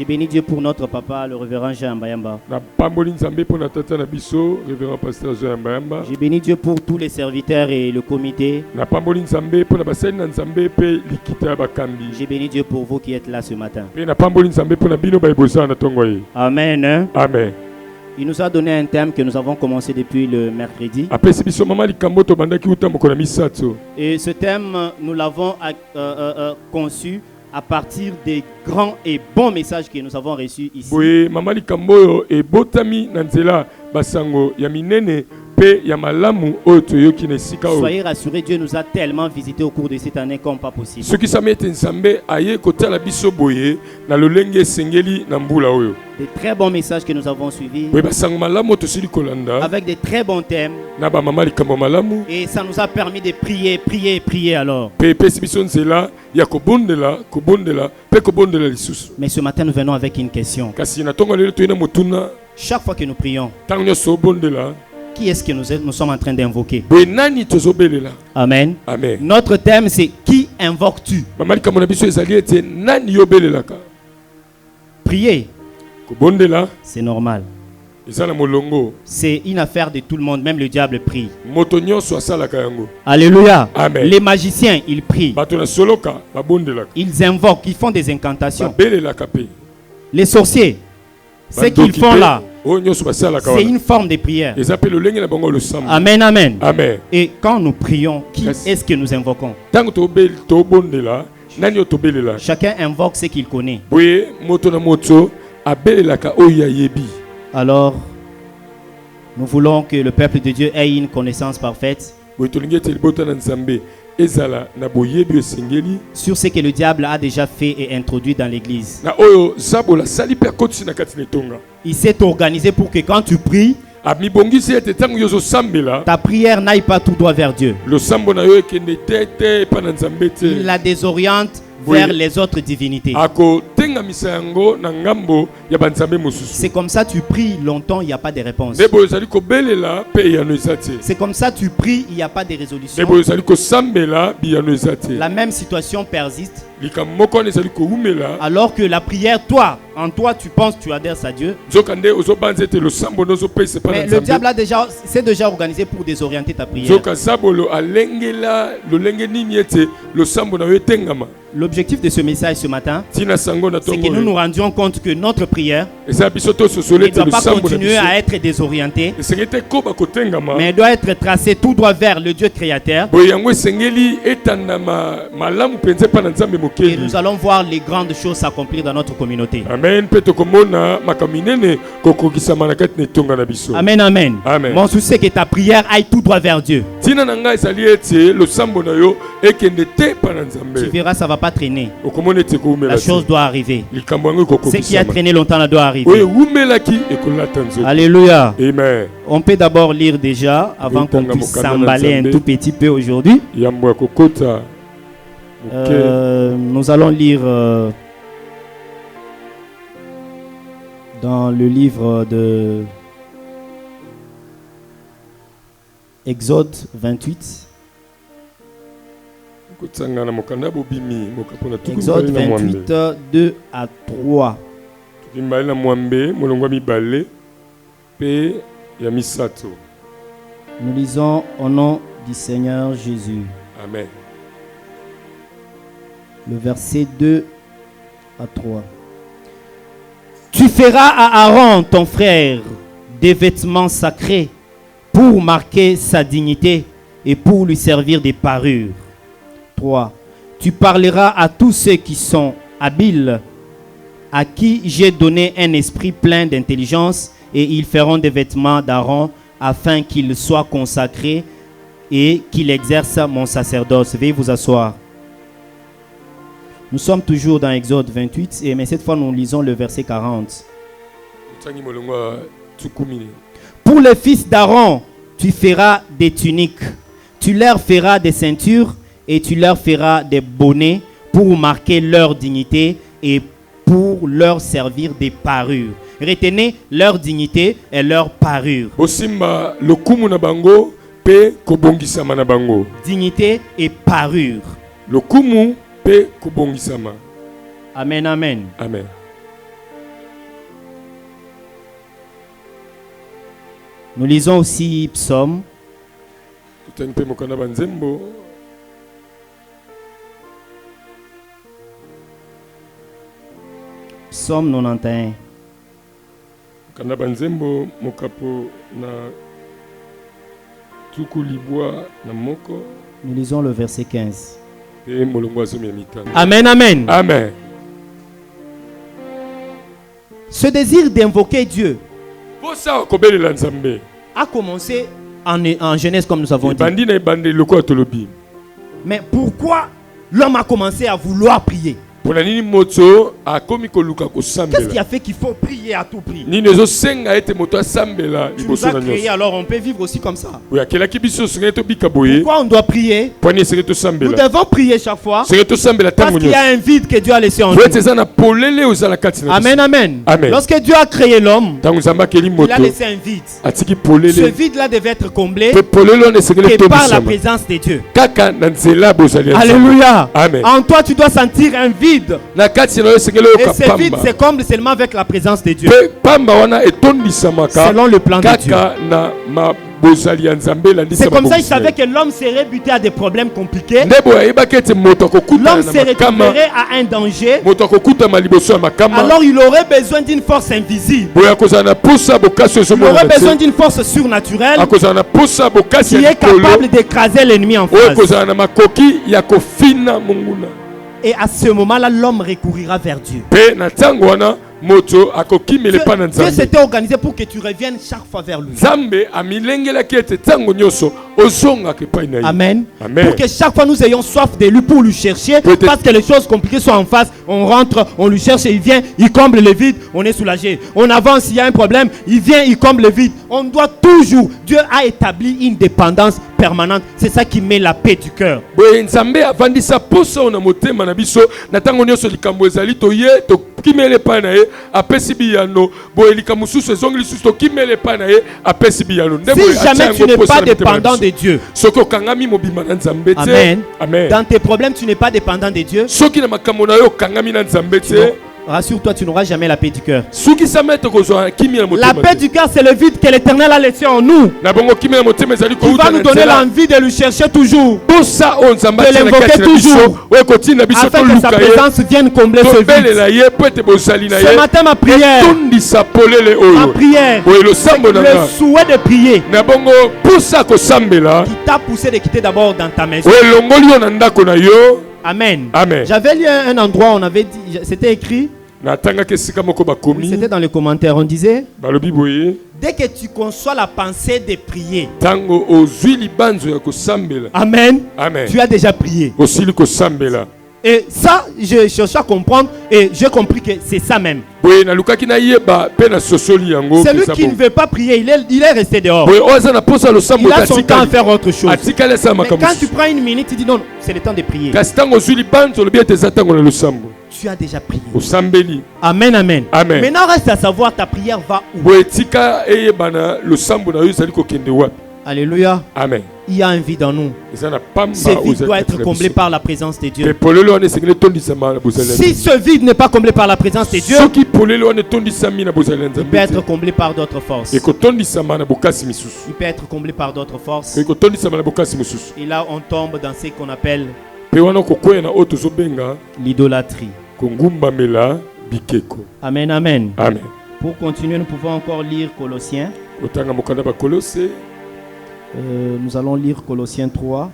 bénis Dieu pour notre papa, le révérend Jean Mbayamba. Je bénis Dieu pour tous les serviteurs et le comité. Je bénis Dieu pour vous qui êtes là ce matin. Amen. Amen. Il nous a donné un thème que nous avons commencé depuis le mercredi. Et ce thème, nous l'avons conçu à partir des grands et bons messages que nous avons reçus ici. Soyez rassurés, Dieu nous a tellement visités au cours de cette année comme pas possible. Des très bons messages que nous avons suivis, avec des très bons thèmes, et ça nous a permis de prier alors. Mais ce matin nous venons avec une question. Chaque fois que nous prions, qui est-ce que nous sommes en train d'invoquer? Amen. Amen. Notre thème c'est qui invoques-tu? Prier, c'est normal. C'est une affaire de tout le monde, même le diable prie. Alléluia. Amen. Les magiciens, ils prient. Ils invoquent, ils font des incantations. Les sorciers, ce qu'ils font là, c'est une forme de prière. Amen, amen. Amen. Et quand nous prions, qui est-ce que nous invoquons? Chacun invoque ce qu'il connaît. Alors, nous voulons que le peuple de Dieu ait une connaissance parfaite sur ce que le diable a déjà fait et introduit dans l'église. Il s'est organisé pour que quand tu pries, ta prière n'aille pas tout droit vers Dieu. Il la désoriente vers les autres divinités. C'est comme ça tu pries longtemps, il n'y a pas de réponse. C'est comme ça tu pries, il n'y a pas de résolution. La même situation persiste. Alors que la prière, en toi tu penses, tu adhères à Dieu. Mais le diable s'est déjà organisé pour désorienter ta prière. L'objectif de ce message ce matin, c'est que nous nous rendions compte que notre prière ne doit pas continuer à être désorientée, mais elle doit être tracée tout droit vers le Dieu créateur. Et nous allons voir les grandes choses s'accomplir dans notre communauté. Amen. Amen, amen. Amen. Mon souci c'est que ta prière aille tout droit vers Dieu. Tu verras, ça ne va pas traîner. La chose doit arriver. Ce qui a traîné longtemps doit arriver. Alléluia. Amen. On peut d'abord lire déjà avant qu'on puisse s'emballer un tout petit peu aujourd'hui. Nous allons lire dans le livre de Exode 28. Exode 28, 2 à 3. Nous lisons au nom du Seigneur Jésus. Amen. Le verset 2 à 3. Tu feras à Aaron, ton frère, des vêtements sacrés pour marquer sa dignité et pour lui servir de parure. 3. Tu parleras à tous ceux qui sont habiles, à qui j'ai donné un esprit plein d'intelligence, et ils feront des vêtements d'Aaron afin qu'il soit consacré et qu'il exerce mon sacerdoce. Veuillez vous asseoir. Nous sommes toujours dans Exode 28, mais cette fois nous lisons le verset 40. Pour les fils d'Aaron, tu feras des tuniques, tu leur feras des ceintures et tu leur feras des bonnets pour marquer leur dignité et pour leur servir des parures. Retenez leur dignité et leur parure. Dignité et parure. Amen, amen. amen. Nous lisons aussi Psaume. Psaume 91. Nous lisons le verset 15. Amen, amen. Amen. Ce désir d'invoquer Dieu a commencé en Genèse, comme nous avons dit. Mais pourquoi l'homme a commencé à vouloir prier? Qu'est-ce qui a fait qu'il faut prier à tout prix? Tu nous as créé, alors on peut vivre aussi comme ça. Pourquoi on doit prier? Nous devons prier chaque fois parce qu'il y a un vide que Dieu a laissé en nous. Amen, amen. Lorsque Dieu a créé l'homme, il a laissé un vide. Ce vide-là devait être comblé par la présence de Dieu. Alléluia. En toi, tu dois sentir un vide. Et ce vide se comble seulement avec la présence de Dieu. Selon le plan de Dieu. C'est comme ça qu'il savait que l'homme serait buté à des problèmes compliqués. L'homme se retrouverait à un danger. Alors il aurait besoin d'une force invisible. Il aurait besoin d'une force surnaturelle qui est capable d'écraser l'ennemi en face. Et à ce moment-là, l'homme recouvrira vers Dieu. Dieu s'était organisé pour que tu reviennes chaque fois vers lui. Amen. Pour que chaque fois nous ayons soif de lui pour lui chercher. Parce que les choses compliquées sont en face. On rentre, on lui cherche et il vient, il comble le vide. On est soulagé. On avance, il y a un problème. Il vient, il comble le vide. On doit toujours. Dieu a établi une dépendance permanente. C'est ça qui met la paix du cœur. Si jamais tu n'es pas dépendant de Dieu, Amen. Amen. Dans tes problèmes, tu n'es pas dépendant de Dieu. Rassure-toi, tu n'auras jamais la paix du cœur. La paix du cœur, c'est le vide que l'Éternel a laissé en nous. Qui va nous donner l'envie de lui chercher toujours, de l'invoquer toujours, afin que sa présence vienne combler ce vide. Ce matin, ma prière, le souhait de prier, qui t'a poussé de quitter d'abord dans ta maison. Amen. Amen. J'avais lu un endroit, on avait dit, c'était écrit. C'était dans les commentaires, on disait, dès que tu conçois la pensée de prier, Amen. Amen. Tu as déjà prié. Et ça, je cherchais à comprendre et j'ai compris que c'est ça même. Celui qui ne veut pas prier, il est resté dehors. Il a son temps à faire autre chose. Mais quand tu prends une minute, tu dis non, c'est le temps de prier. Tu as déjà prié. Amen, amen. Amen. Maintenant, reste à savoir ta prière va où. Alléluia. Amen. Il y a un vide en nous. Ce vide doit être comblé par la présence de Dieu. Si ce vide n'est pas comblé par la présence de Dieu, il peut être comblé par d'autres forces. Il peut être comblé par d'autres forces. Et là, on tombe dans ce qu'on appelle l'idolâtrie. Amen, amen. Amen. Pour continuer, nous pouvons encore lire Colossiens. Nous allons lire Colossiens 3.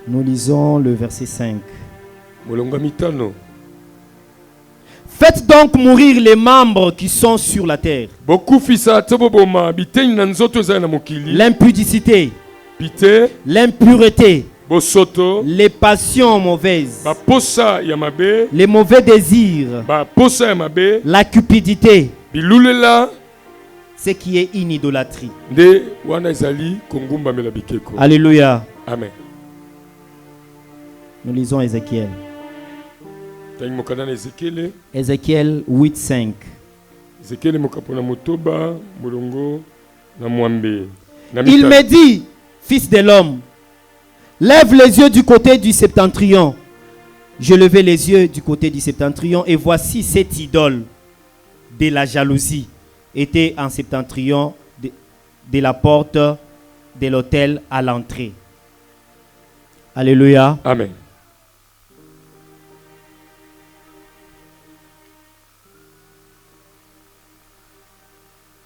Nous lisons le verset 5. Faites donc mourir les membres qui sont sur la terre. L'impudicité, l'impureté, les passions mauvaises, les mauvais désirs, la cupidité, ce qui est une idolâtrie. Alléluia. Amen. Nous lisons Ézéchiel. Ézéchiel 8:5. Il me dit, fils de l'homme, lève les yeux du côté du septentrion. Je levai les yeux du côté du septentrion et voici cette idole de la jalousie était en septentrion de la porte de l'autel à l'entrée. Alléluia. Amen.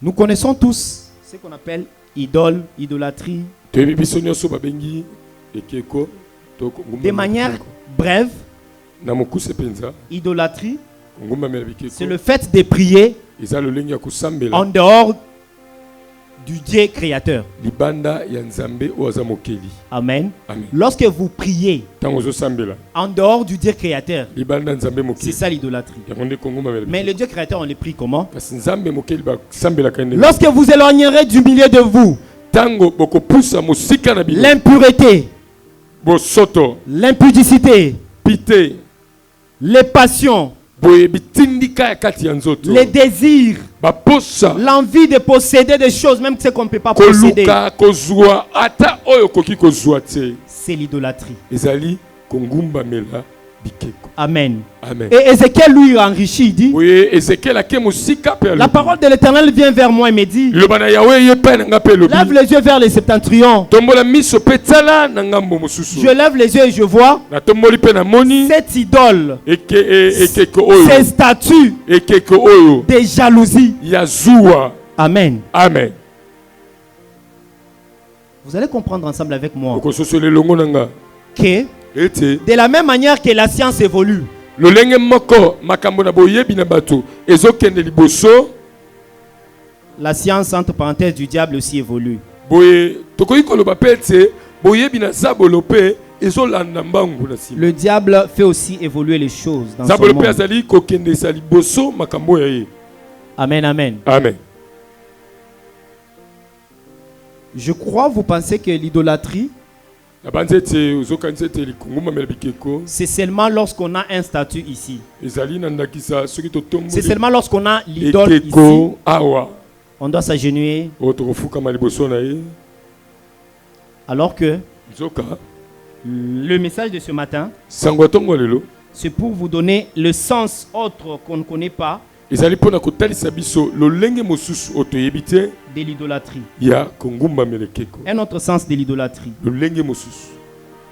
Nous connaissons tous ce qu'on appelle idole, idolâtrie. De manière brève, idolâtrie, c'est le fait de prier en dehors du Dieu créateur. Amen. Amen. Lorsque vous priez en dehors du Dieu créateur, c'est ça l'idolâtrie. Mais le Dieu créateur, on le prie comment? Lorsque vous éloignerez du milieu de vous l'impureté, l'impudicité, les passions, les désirs, l'envie de posséder des choses, même ce qu'on ne peut pas posséder, c'est l'idolâtrie. Amen. Amen. Et Ézéchiel lui enrichit, il dit, la parole de l'Éternel vient vers moi et me dit, lève les yeux vers les septentrions. Je lève les yeux et je vois cette idole, ces statues de jalousie. Amen. Amen. Vous allez comprendre ensemble avec moi que de la même manière que la science évolue, la science entre parenthèses du diable aussi évolue. Le diable fait aussi évoluer les choses dans son monde. Amen, amen. Amen. Je crois, vous pensez que l'idolâtrie, c'est seulement lorsqu'on a un statut ici. C'est seulement lorsqu'on a l'idole ici. On doit s'agenouiller. Alors que le message de ce matin, c'est pour vous donner le sens autre qu'on ne connaît pas de l'idolâtrie. Un autre sens de l'idolâtrie.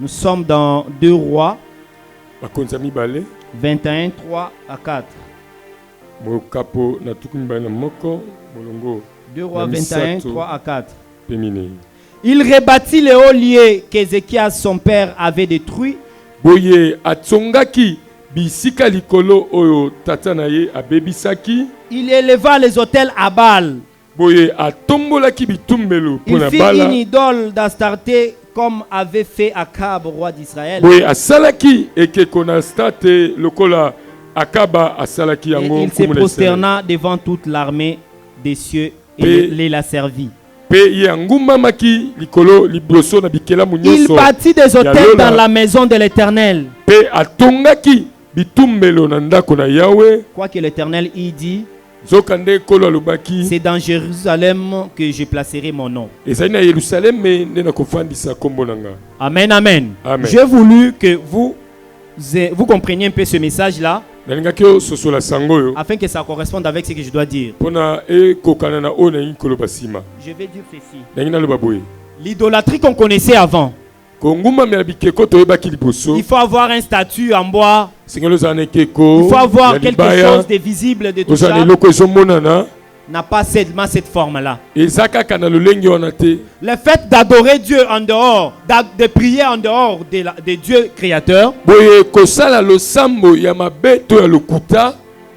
Nous sommes dans 2 Rois 21, 3 à 4. 2 Rois 21, 3 à 4. Il rebâtit les hauts lieux qu'Ézéchias son père avait détruits. Il éleva les autels à Baal. Il fit une idole d'Astarté comme avait fait Akab, roi d'Israël. Et il se prosterna devant toute l'armée des cieux et les la servit. Il bâtit des autels dans la maison de l'Éternel. Quoi que l'Éternel y dit, c'est dans Jérusalem que je placerai mon nom. Amen, amen. Amen. J'ai voulu que vous compreniez un peu ce message-là, afin que ça corresponde avec ce que je dois dire. Je vais dire ceci. L'idolâtrie qu'on connaissait avant, il faut avoir un statut en bois. Il faut avoir quelque chose de visible de tout ça. N'a pas seulement cette forme-là. Le fait d'adorer Dieu en dehors, de prier en dehors de Dieu créateur,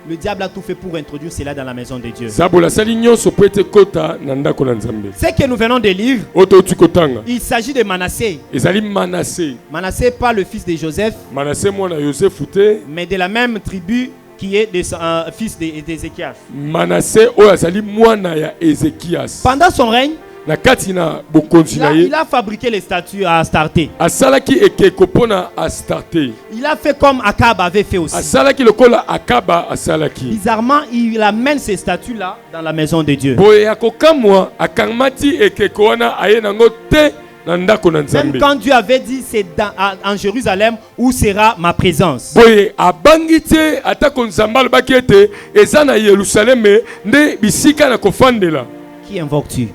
le diable a tout fait pour introduire cela dans la maison de Dieu. Ce que nous venons de lire, il s'agit de Manassé. Manassé, pas le fils de Joseph, mais de la même tribu qui est fils d'Ézéchias. Pendant son règne, il a fabriqué les statues à Astarté. Il a fait comme Akab avait fait aussi. Bizarrement, il amène ces statues-là dans la maison de Dieu. Même quand Dieu avait dit c'est en Jérusalem où sera ma présence. Qui invoques-tu?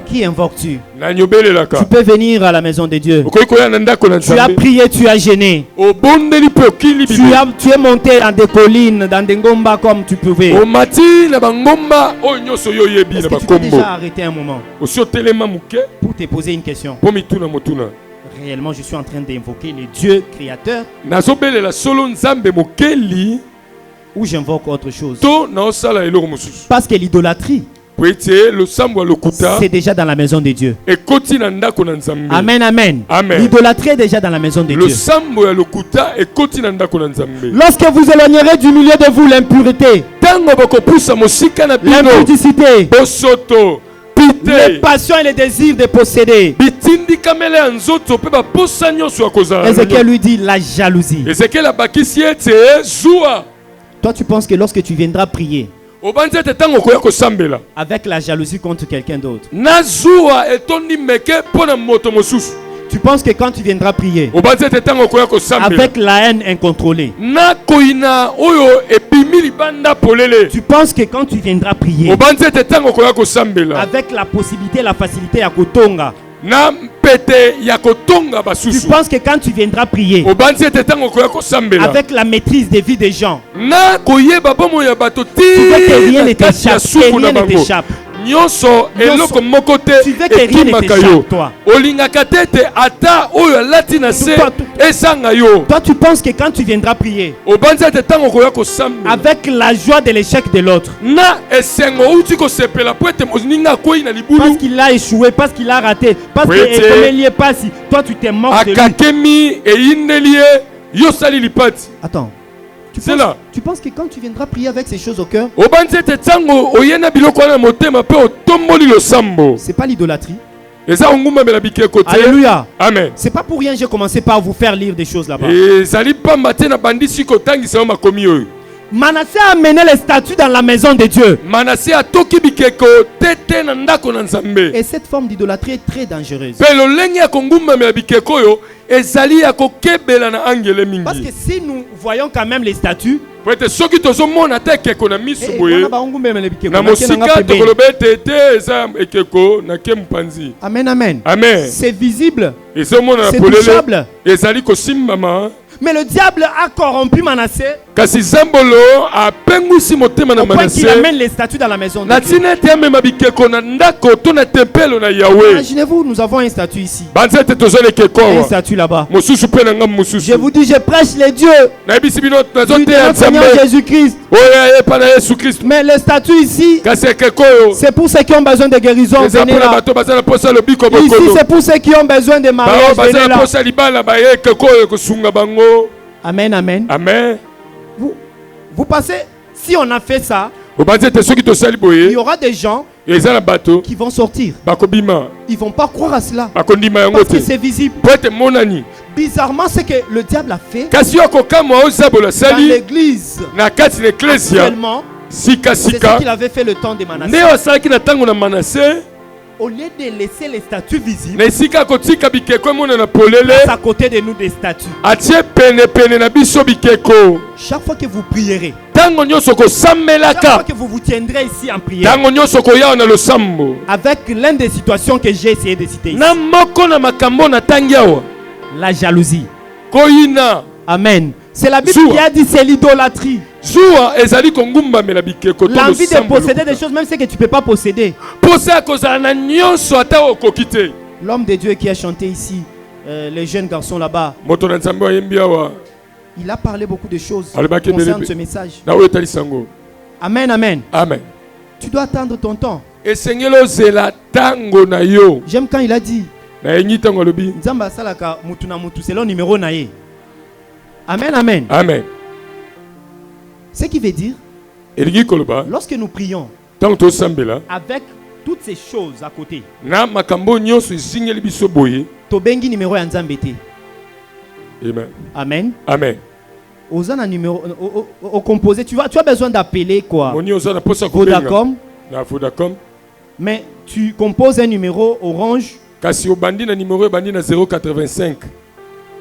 Qui invoques-tu? Tu peux venir à la maison de Dieu. Tu as prié, tu as gêné. Tu es monté dans des collines, dans des ngombas comme tu pouvais. Est-ce que tu peux déjà arrêter un moment pour te poser une question? Réellement, je suis en train d'invoquer le Dieu créateur ou j'invoque autre chose? Parce que l'idolâtrie, c'est déjà dans la maison de Dieu. Amen, amen. L'idolâtrie est déjà dans la maison de Dieu. Lorsque vous éloignerez du milieu de vous l'impureté, l'impudicité, les passions et les désirs de posséder, Ézéchiel lui dit la jalousie. Toi tu penses que lorsque tu viendras prier avec la jalousie contre quelqu'un d'autre, tu penses que quand tu viendras prier avec la haine incontrôlée, tu penses que quand tu viendras prier avec la possibilité, la facilité à kotonga, tu penses que quand tu viendras prier avec la maîtrise des vies des gens, tu veux que rien ne t'échappe, tu veux que rien ne t'échappe, toi. Toi tu penses que quand tu viendras prier avec la joie de l'échec de l'autre, parce qu'il a échoué, parce qu'il a raté, parce qu'il est pas si, toi tu te moques de lui. Attends. Tu penses que quand tu viendras prier avec ces choses au cœur, c'est pas l'idolâtrie? Alléluia. Amen. C'est pas pour rien j'ai commencé par vous faire lire des choses là-bas. Manassé a amené les statues dans la maison de Dieu. Et cette forme d'idolâtrie est très dangereuse. Parce que si nous voyons quand même les statues, amen, amen. C'est visible, c'est touchable. Mais le diable a corrompu Manassé au point qu'il amène les statues dans la maison de Dieu. Imaginez-vous, nous avons un statut ici, un statut là-bas. Je vous dis, je prêche les dieux du notre Seigneur Jésus-Christ. Mais le statut ici, c'est pour ceux qui ont besoin de guérison. Venez là. Ici, c'est pour ceux qui ont besoin de mariage. Venez là. Amen, amen. Amen. Vous pensez, si on a fait ça, il y aura des gens qui vont sortir. Ils vont pas croire à cela parce que c'est visible. Bizarrement, c'est que le diable a fait dans l'église actuellement. C'est ce qu'il avait fait le temps de Manassé. Au lieu de laisser les statues visibles, à côté de nous des statues. Chaque fois que vous prierez, chaque fois que vous vous tiendrez ici en prière, avec l'une des situations que j'ai essayé de citer ici, la jalousie. Amen. C'est la Bible qui a dit c'est l'idolâtrie. L'envie de posséder des choses, même ce que tu ne peux pas posséder. L'homme de Dieu qui a chanté ici, les jeunes garçons là-bas, il a parlé beaucoup de choses concernant ce message. Amen, amen. Amen. Tu dois attendre ton temps. J'aime quand il a dit Nzamba salaka mutu na mutu selon numéro nae. Amen, amen. Amen. Ce qui veut dire, lorsque nous prions avec toutes ces choses à côté, tobengi numéro ya Nzambete. Amen. Amen. Amen. Aux numéro au composé, tu as besoin d'appeler quoi? Vodacom. Mais tu composes un numéro orange Kasi obandi na numéro ebandi na 085.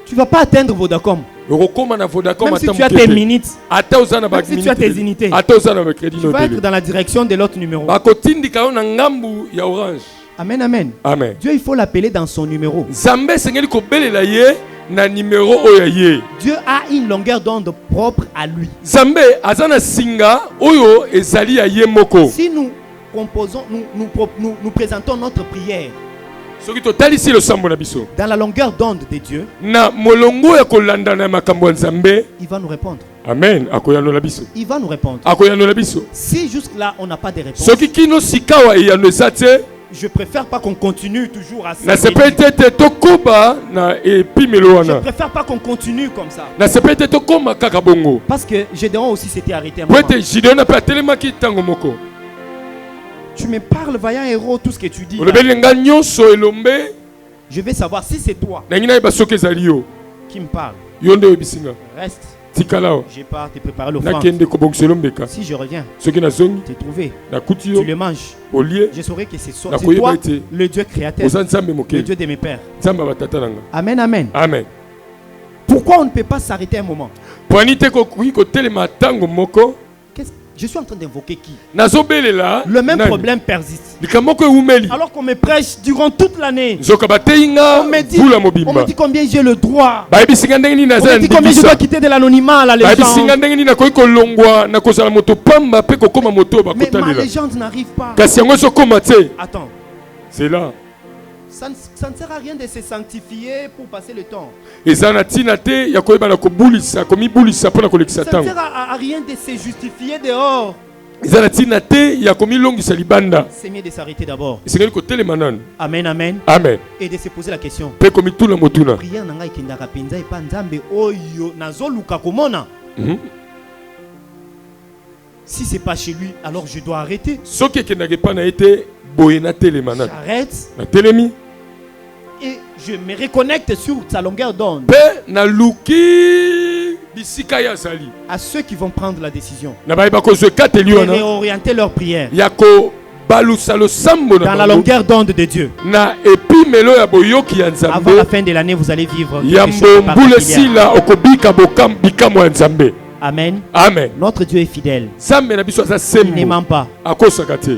Tu ne vas pas atteindre Vodacom. Okokoma na Vodacom Même si tu as tes minutes, ata uzana ba même si tu as tes unités, ata uzana ba crédit tu vas être dans la direction de l'autre numéro. bakotindika yo na ngambu ya Orange. Amen, amen. Amen. Dieu, il faut l'appeler dans son numéro. Nzambe sengeli kobelela ye na numéro oyo ye. Dieu a une longueur d'onde propre à lui. Nzambe azana singa oyo ezali ya ye moko. Si nous composons, nous présentons notre prière Soki totalisi lo sambo na biso dans la longueur d'onde de Dieu, na molongo ya kolanda na makambo ya Nzambe, il va nous répondre. amen, akoyanola biso. Il va nous répondre. Akoyanola biso. Si jusque-là, on n'a pas de réponse, Soki kino sikawa eyano esate je préfère pas qu'on continue toujours à na ça. sepete tokoba na epimelo Je wana. préfère pas qu'on continue comme ça. Na sepete tokoma kaka bongo. Parce que Gédéon aussi s'était arrêté un Po moment. ete Gideon ape atelemaki ntango moko. Tu me parles, vaillant héros, tout ce que tu dis là. Olobeli nga nyonso elombe Je vais savoir si c'est toi na ngina yeba soki ezali yo. qui me parle. Yo nde oyebisinga. Reste. Tikala o. Je pars te préparer l'offrande. Nakende kobongiselo mbeka. Si je reviens, Soki nazongi t'es trouvé. nakuti Tu yo le manges. olie Je saurai que c'est Na c'est koyeba toi, ete le Dieu créateur, oza Nzambe le mokeli. Dieu de mes pères. Nzambe batata nanga. Amen, amen. Amen. Pourquoi on ne peut pas s'arrêter un moment? Poani te kokuki kotelema ntango moko Je suis en train d'invoquer qui? nazobelela Le même nani? problème persiste. Likambo moko eumeli Alors qu'on me prêche durant toute l'année. nzoka bateyi nga On me dit, mbula on me mobimba dit combien j'ai le droit. bayebisinga ndenge nini On naza me na dit combien je ndingisa dois quitter de l'anonymat à la bayebisinga légende. ndenge nini nakoki kolongwa na kozala moto pamba mpe kokóma moto oyo Mais ma bakotalela légende n'arrive pas. kasi yango ezokóma te. Attends, C'est là ça ne sert à rien de se sanctifier pour passer le temps. eza na ntina te ya koyeba na kobulisa komibulisa mpo na kolekisa Ça ne ntango. sert à rien de se justifier dehors. eza na ntina te ya komilongisa libanda. C'est mieux de s'arrêter d'abord. esengeli kotelema nanu. Amen, amen. Amen. Et de se poser la question. mpe komituna motuna. Prière nanga ikendaka penza epa nzambe oyo nazoluka komona. Si c'est pas chez lui, alors je dois arrêter. soki ekendaka epa na ye te boye natelema nanu. J'arrête natelemi et je me reconnecte sur sa longueur d'onde. mpe naluki bisika ye azali. À ceux qui vont prendre la décision na bayeba kozwa ekateli et wana réorienter leur prière ya kobalusa losambo dans na la bango longueur d'onde de Dieu. na epimelo ya boyoki ya Avant la Nzambe fin de l'année, vous allez vivre ya quelque chose de mbombula particulier. esila okobika bikamwa ya Nzambe. Amen. Amen. Notre Dieu est fidèle. Nzambe na biso aza Il ne sembo ment pas. akosaka te.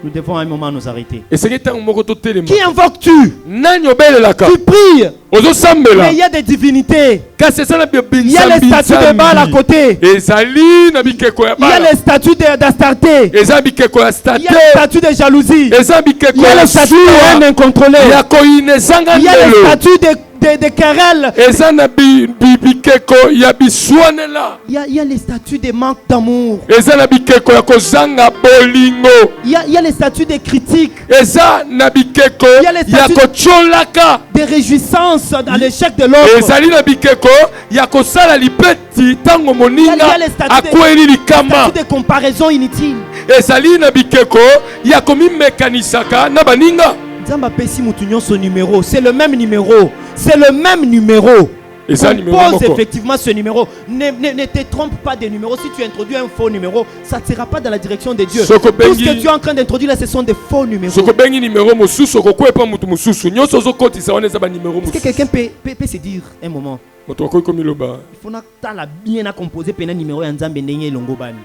Nous devons à un moment nous arrêter. esengeli ntango moko totelema. Qui invoques-tu? nani obelelaka Tu pries. ozosambela Mais il y a des divinités. kasi eza na Il y a les statues de Baal à côté. ezali na bikeko ya Il y a bala les statues d'Astarté. eza bikeko ya Il y a les state statues de jalousie. eza bikeko Il y a ya les statues de haine suwa incontrôlée. ya koyina ezanga Il y a les ndelo statues de querelles. eza na bikeko ya biswanela Il y a les statues de manque d'amour. eza na bikeko ya kozanga bolingo Il y a les statues de critiques, eza na bikeko Il y a les ya statues- kotsolaka de réjouissance dans l'échec de l'autre. ezali na bikeko ya kosala lipeti ntango Il y moninga a les statues akweli likama de comparaison inutile. ezali na bikeko ya komimekanisaka na baninga Nzamba pesi mutu nyonso numéro, c'est le même numéro. C'est le même numéro. Et ça, numéro Compose moko. effectivement ce numéro. Ne te trompe pas des numéros. Si tu introduis un faux numéro, ça ne sera pas dans la direction de Dieu. Soko Tout ce bengi- que tu es en train d'introduire là, ce sont des faux numéros. soki obengi nimero mosusu okokwepa mutu mosusu nyonso ozokotisa wana eza banimero Est-ce que mosusu quelqu'un peut se dire un moment, moto akoki komiloba il faut que bien à composer un numéro et un nzambe ndenge longo bani.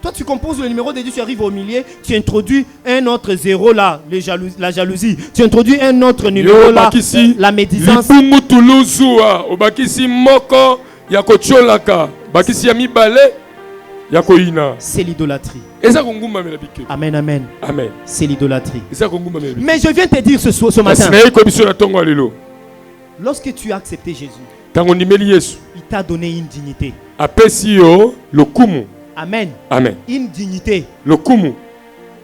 Toi, tu composes le numéro de Dieu, tu arrives au milieu, tu introduis un autre zéro là, la jalousie. Tu introduis un autre numéro yo là, obakisi la médisance. libumu tuluzuwa obakisi moko ya kotiolaka bakisi ya mibale ya koyina C'est l'idolâtrie. eza kongumbamela bikeko. Amen, amen. Amen. C'est l'idolâtrie. eza kongumbamela bikeko. Mais je viens te dire ce kasi matin, nayebi koyebi biso na ntongo ya lelo lorsque tu as accepté Jésus, ntango ondimeli yesu il t'a donné une dignité. apesi yo lokumu. Amen. Amen. Une dignité. Lokumu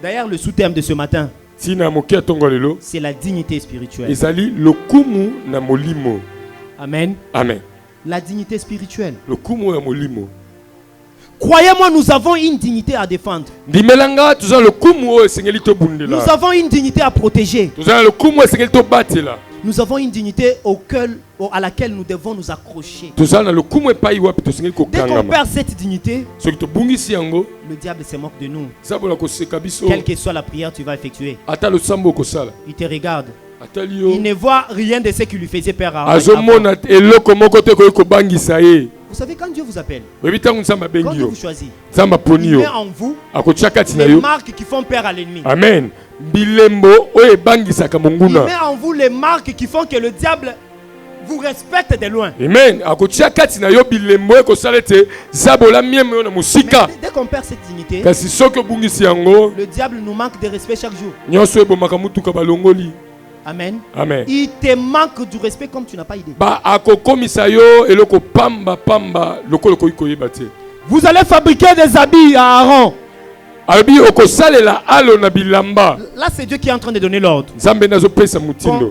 D'ailleurs, le sous-terme de ce matin, tina moke ya ntongo ya lelo c'est la dignité spirituelle. ezali lokumu na molimo. Amen. Amen. La dignité spirituelle. Lokumu ya molimo. Croyez-moi, nous avons une dignité à défendre. ndimelanga toza lokumu oyo esengeli Nous tobundela avons une dignité à protéger. toza lokumu esengeli tobatela Nous avons une dignité à laquelle nous devons nous accrocher. Dès qu'on perd cette dignité, le diable se moque de nous. Quelle que soit la prière que tu vas effectuer, il te regarde. Il ne voit rien de ce qui lui faisait peur avant. Vous savez, quand Dieu vous appelle, quand Dieu vous choisit, il met en vous les marques qui font peur à l'ennemi. Amen. Il met en vous les marques qui font que le diable vous respecte de loin. Amen. Dès qu'on perd cette dignité, le diable nous manque de respect chaque jour. Amen. Amen. Il te manque du respect comme tu n'as pas idée. Vous allez fabriquer des habits à Aaron. Là, c'est Dieu qui est en train de donner l'ordre.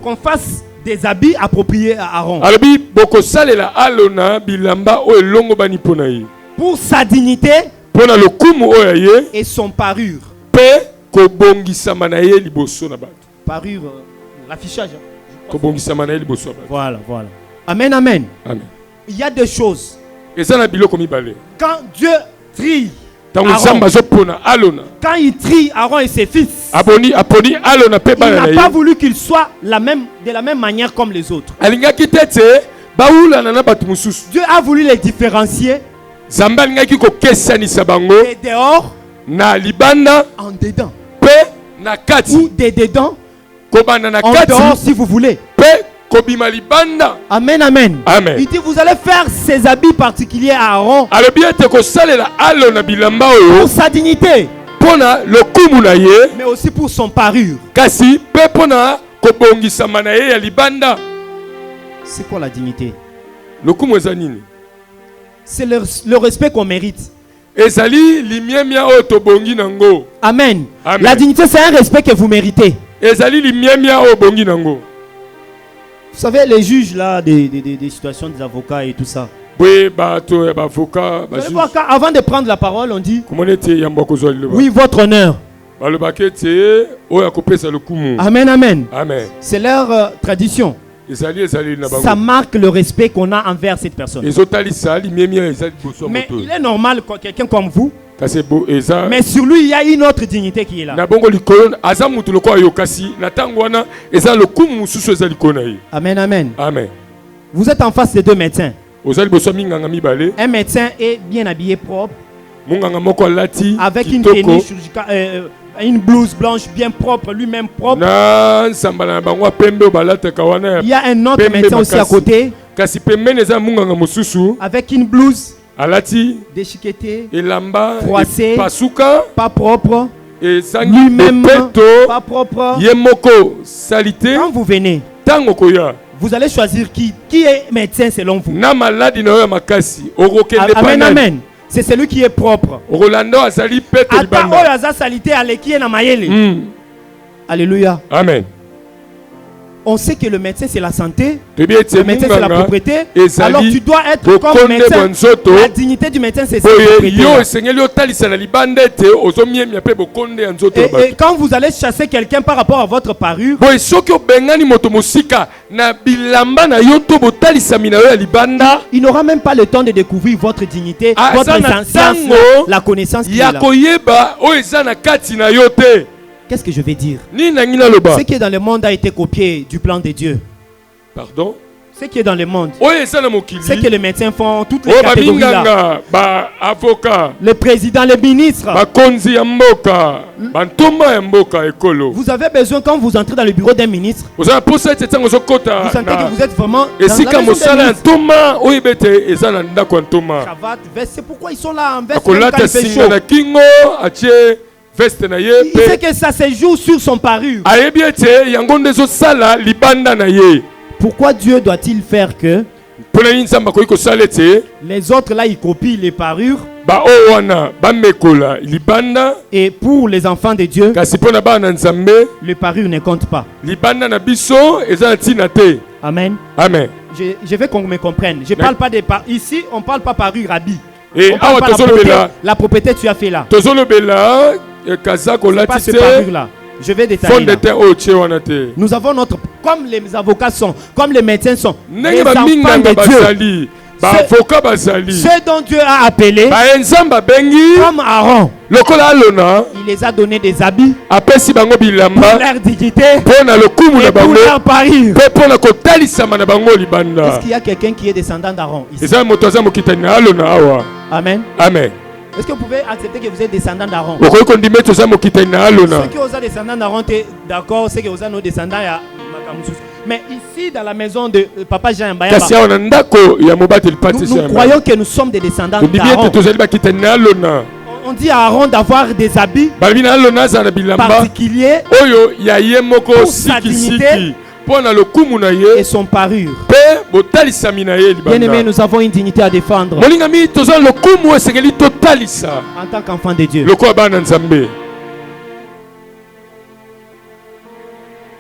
Qu'on fasse des habits appropriés à Aaron. Pour sa dignité et son parure. Parure, l'affichage. Voilà. Amen, amen. Il y a des choses. Quand Dieu trie Aaron, quand il trie Aaron et ses fils, il n'a pas voulu qu'ils soient de la même manière comme les autres. Dieu a voulu les différencier. Et dehors, en dedans, ou des dedans, en dehors si vous voulez. Amen, amen. Il dit vous allez faire ces habits particuliers à Aaron pour sa dignité, mais aussi pour son parure. C'est quoi la dignité? C'est le respect qu'on mérite. Amen. La dignité, c'est un respect que vous méritez. Vous savez, les juges là, des situations des avocats et tout ça. Vous allez voir qu'avant de prendre la parole, on dit oui, votre honneur. Amen, amen. C'est leur tradition. Ça marque le respect qu'on a envers cette personne. Mais il est normal que quelqu'un comme vous, mais sur lui il y a une autre dignité qui est là. Amen, amen. Vous êtes en face de deux médecins. Un médecin est bien habillé, propre, avec une tenue chirurgicale, une blouse blanche bien propre, lui-même propre. Il y a un autre médecin aussi à côté, avec une blouse déchiquetée, froissée, pas propre, lui-même pas propre. Quand vous venez, vous allez choisir qui est médecin selon vous. Amen, amen. C'est celui qui est propre. Alléluia. Amen. On sait que le médecin c'est la santé, le médecin c'est la propriété. Alors tu dois être comme médecin. La dignité du médecin c'est ça. Et quand vous allez chasser quelqu'un par rapport à votre parure, il n'aura même pas le temps de découvrir votre dignité, votre essence, la connaissance qu'il a. Qu'est-ce que je vais dire? Ce qui est dans le monde a été copié du plan de Dieu. Pardon? Ce qui est dans le monde, ce que les médecins font, toutes les catégories là. Le président, les ministres. Vous avez besoin quand vous entrez dans le bureau d'un ministre, vous sentez que vous êtes vraiment dans la maison d'un ministre. Cravate, veste, c'est pourquoi ils sont là en veste quand il fait chaud. Il sait que ça se joue sur son parure. Pourquoi Dieu doit-il faire que les autres là ils copient les parures, et pour les enfants de Dieu les parures ne comptent pas? Amen. Amen. Je veux qu'on me comprenne. Je parle pas des parures. Ici on parle pas parure habit. On parle pas la propriété tu as fait là. C'est pas ce parure là. Je vais Fond détailler. de là. terre au tché wana te. Nous avons notre, comme les avocats sont, comme les médecins sont, les Ndenge ba enfants minganga de Dieu. bazali. Ba avocat bazali. Ceux dont Dieu a appelé, Ba enzamba bengi. comme Aaron, Lokola alona. il les a donné des habits Apesi bango pour bilamba. leur dignité Pona lokumu na et pour bango. leur parure. Pe pona kotalisama na bango Est-ce libanda. qu'il y a quelqu'un qui est descendant d'Aaron ici? Eza moto aza mokitani na alona awa. Amen. Amen. Est-ce que vous pouvez accepter que vous êtes descendant d'Aaron? Okoki kondima toza mokitani na alona. Ceux qui ont descendants d'Aaron, d'accord, ceux qui ont nos descendants, il y a Makamusus. Mais ici, dans la maison de Papa Jean Mbayaba, Kasi awa na ndako ya mobateli pati nous croyons que nous sommes des descendants Tondimi ete d'Aaron. tozali bakitani na alona. On dit à Aaron d'avoir des habits Balobi na alona aza na bilamba. particuliers Oyo ya ye moko Pour sa sikisiki. dignité. Mpo na lokumu na et ye. son parure. Pe botalisami na ye Bien-aimés, libanda. nous avons une dignité à défendre Molingami toza lokumu esengeli totalisa. en tant qu'enfants de Dieu. Lokola bana nzambe.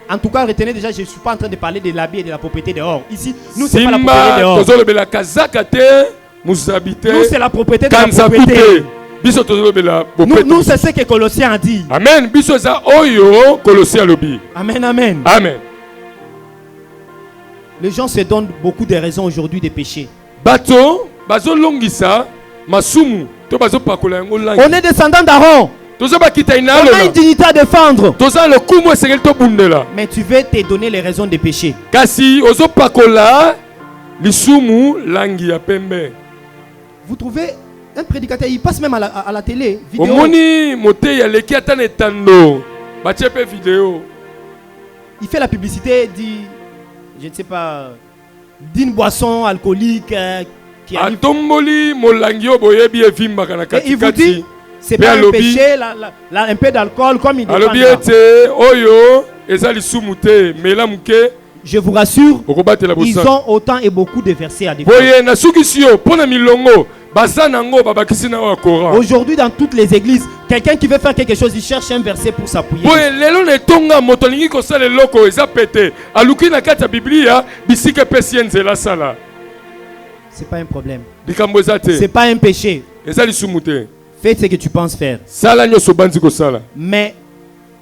En tout cas, retenez déjà, je ne suis pas en train de parler de l'habit et de la propriété dehors. Ici, nous, c'est pas la Simba propriété dehors. tozolobela kazaka te, muzabi te, Nous, c'est la propriété de la kanzaku propriété. te. Biso tozolobela bopeto. Nous c'est ce que Colossiens a dit. Amen. Biso eza oyo Colossiens lobi. Amen, amen. Amen. Les gens se donnent beaucoup de raisons aujourd'hui de pécher. Bato bazolongisa masumu to bazopakola yango langi. On est descendant d'Aaron. Tozo bakita On a inalona. une dignité à défendre. Toza lokumu esengeli tobundela. Mais tu veux te donner les raisons de pécher. Kasi ozopakola lisumu langi ya pembe. Vous trouvez un prédicateur, il passe même à la télé, vidéo. Omoni mote ya leki ata na etando. Batie pe vidéo. Il fait la publicité je ne sais pas, d'une boisson alcoolique qui arrive. Atomboli molangi o boyebi evimbaka na Et il vous katikati. dit, c'est pas un péché, un peu d'alcool comme il Alobi défend. ete oyo eza lisumu te mela muke Je vous rassure, okobatela ils bosala. ont autant et beaucoup de versets à défendre. Boye nasukisi yo pona milongo baza nango babakisi na wa Coran. Aujourd'hui, dans toutes les églises, quelqu'un qui veut faire quelque chose, il cherche un verset pour s'appuyer. Boye lelo na etonga moto alingi kosala eloko eza pete aluki na kati ya Biblia bisika epesi ye nzela sala. C'est pas un problème. Likambo eza C'est te pas un péché. eza lisumu te. Fais ce que tu penses faire. Sala nyonso bandi kosala Mais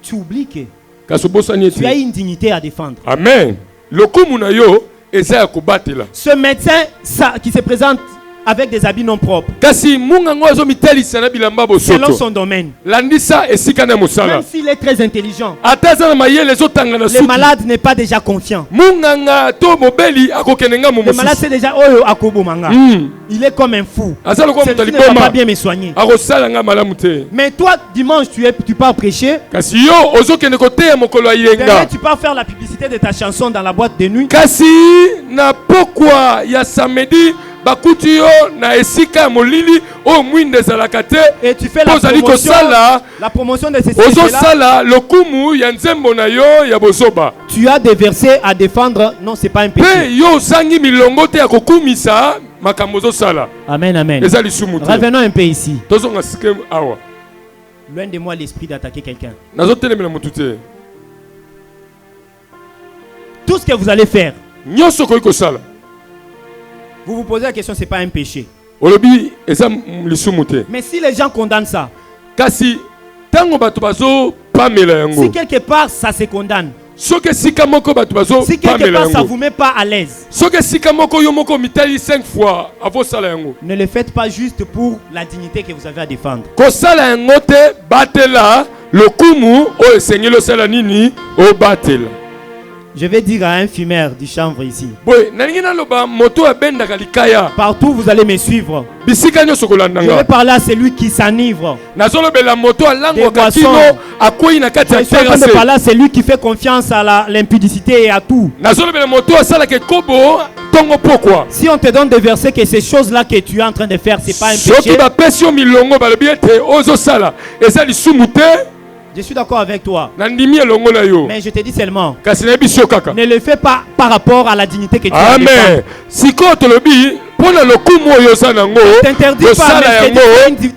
tu oublies que kasi obosani tu as ete. une dignité à défendre. Amen. Lokumu na yo eza ya kobatela. Ce médecin qui se présente avec des habits non propres, Kasi munga ngo azomitalisa na bilamba selon bosoto. son domaine, Landisa esika na mosala. même s'il est très intelligent, Ata aza na mayele ezotanga na le suki. malade n'est pas déjà confiant. Munganga to mobeli akokende nga Le malade momosusu. c'est déjà Oyo Akobomanga. Il est comme un fou. Aza lokola moto Celui-ci ne va pas aliboma. bien me soigner. Akosala nga malamu te. Mais toi, dimanche, tu pars prêcher. Kasi yo ozokende koteya mokolo ya Demain, yenga. tu pars faire la publicité de ta chanson dans la boîte de nuit. Kasi na pokwa ya samedi bakuti yo na esika ya molili o mwinde ezalaka te. Et tu fais Ozali kosala la promotion de ces là. ozosala lokumu ya nzembo na yo ya bozoba. Tu as des versets à défendre. Non, c'est pas un Pe péché. yo osangi milongo te ya kokumisa makambo ozosala. Amen, amen. Eza lisumu te. Revenons un peu ici. Tozonga sike awa. Loin de moi l'esprit d'attaquer quelqu'un. Nazotelemela mutu te. Tout ce que vous allez faire, Nyonso koyi kosala. vous vous posez la question, c'est pas un péché. Olobi eza lisumu te. Mais si les gens condamnent ça, Kasi tango bato bazo pamela si yango. quelque part ça se condamne, Soki esika moko bato bazo si quelque pamela part ça yango. vous met pas à l'aise, Soki esika moko yo moko mitali 5 fois avosala yango. ne le faites pas juste pour la dignité que vous avez à défendre. Kosala yango te batela lokumu o esengeli osala nini o batela. Je vais dire à un fumeur du chanvre ici. Boy nalingi naloba moto abendaka likaya. Partout vous allez me suivre. Bisika nyonso kolanda Je vais nga. parler à celui qui s'enivre. Nazolobela moto alangwaka Des kino boissons. akwei na kati Je ya suis en train de terrasse. parler à celui qui fait confiance à l'impudicité et à tout. Nazolobela moto asalaka kobo tongo pokwa. Si on te donne des versets que ces choses-là que tu es en train de faire, c'est pas un Soki péché, bapesi yo milongo balobi ete ozosala eza lisumu te je suis d'accord avec toi. nandimi elongo na yo. Mais je te dis seulement, Kasi nayebi si yo kaka. ne le fais pas par rapport à la dignité que tu as à Amen. défendre. Sikoyo tolobi mpona lokumu oyo oza nango T'interdis pas, osala mais yango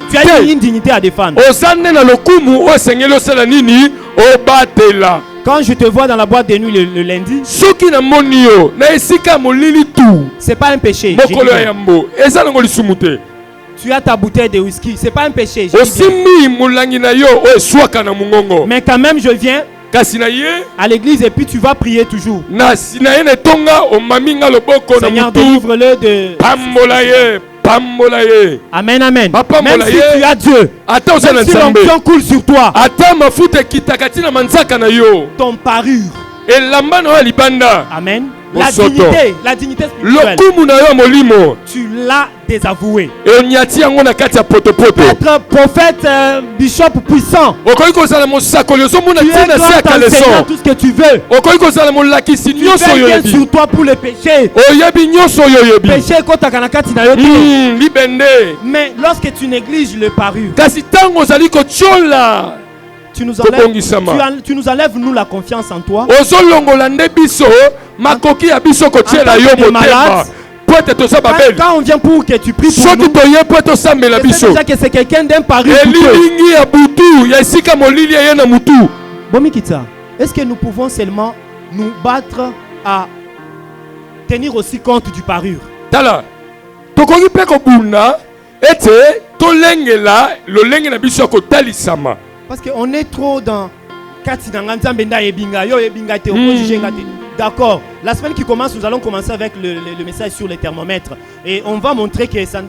tu as une dignité à défendre. oza nde na lokumu oyo esengeli osala nini obatela. Quand je te vois dans la boîte de nuit le lundi, Soki namoni yo na esika ya molili tu c'est pas un péché. je dis mokolo ya bien. yambo eza nango lisumu te. Tu as ta bouteille de whisky. C'est pas un péché. Je dis bien. osimbi mulangi na yo o eswaka na mungongo Mais quand même, je viens kasi na ye à l'église et puis tu vas prier toujours. na sina ye netonga omami nga loboko na Seigneur, mutu délivre-le de... pambola ye pambola ye Amen, amen. Papa, Même si Molaye. tu as Dieu, ata oza na même si nzambe l'onction coule sur toi, ata mafuta ekitaka tina manzaka na yo ton parure. elamba na yo ya libanda Amen. Bosoto. La dignité spirituelle, lokumu na yo ya molimo tu l'as désavouée. onyati yango na kati ya potopoto Être prophète, bishop puissant, okoki kozala mosakoli ozomona tu es ntina se ya grand enseignant, kaleso tout ce que tu veux. okoki kozala molakisi Tu nyonso oyo fais bien oyebi sur toi pour le péché. oyebi nyonso oyo oyebi Péché kotaka na kati na yo te. libende Mais lorsque tu négliges le parure, kasi ntango ozali kotyola tu nous enlèves, Kobongisama. tu nous enlèves nous la confiance en toi. ozolongola nde biso makoki ya biso kotiela En yo tant que motema malade, po ete toza babeli Quand on vient pour que tu pries pour soki nous, toye po ete osambela je sais biso déjà que c'est quelqu'un d'un parure coûteux. elilingi ya butu ya esika molili ya ye na mutu Bomikita, est-ce que nous pouvons seulement nous battre à tenir aussi compte du parure? tala tokoki mpe kobunda ete tolengela lolenge na biso ya kotalisama Parce qu'on est trop dans kati na nzambe nda yebinga yo yebinga te opposition ngate. D'accord. La semaine qui commence, nous allons commencer avec le message sur les thermomètres et on va montrer que ça,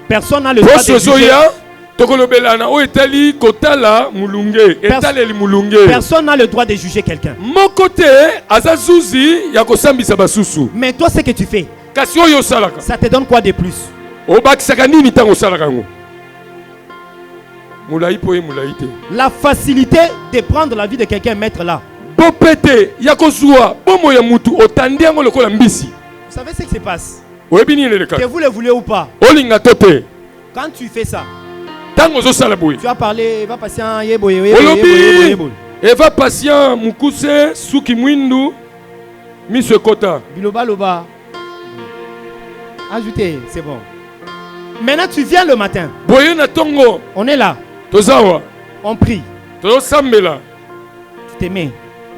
personne n'a le droit de poso juger. ozoya tokolobelana oyo etali kotala mulunge etaleli mulunge Personne n'a le droit de juger quelqu'un. moko te aza zuzi ya kosambisa basusu Mais toi, ce que tu fais, kasi oyo osalaka ça te donne quoi de plus? obakisaka nini ntango osalaka yango molai po ye molai te La facilité de prendre la vie de quelqu'un et mettre là. po pete ya kozwa bomo ya mutu otandi yango lokola mbisi Vous savez ce qui se passe? oyebi nini eleka Que vous le voulez ou pas, olinga to te quand tu fais ça, ntango ozosala boye tu as parlé, va passer un yeboye, olobi eva patient mukuse suki mwindu miso ekota Biloba loba. Ajoutez, c'est bon. Maintenant, tu viens le matin. boye na ntongo On est là. tozawa On prie. tozosambela Tu t'aimais.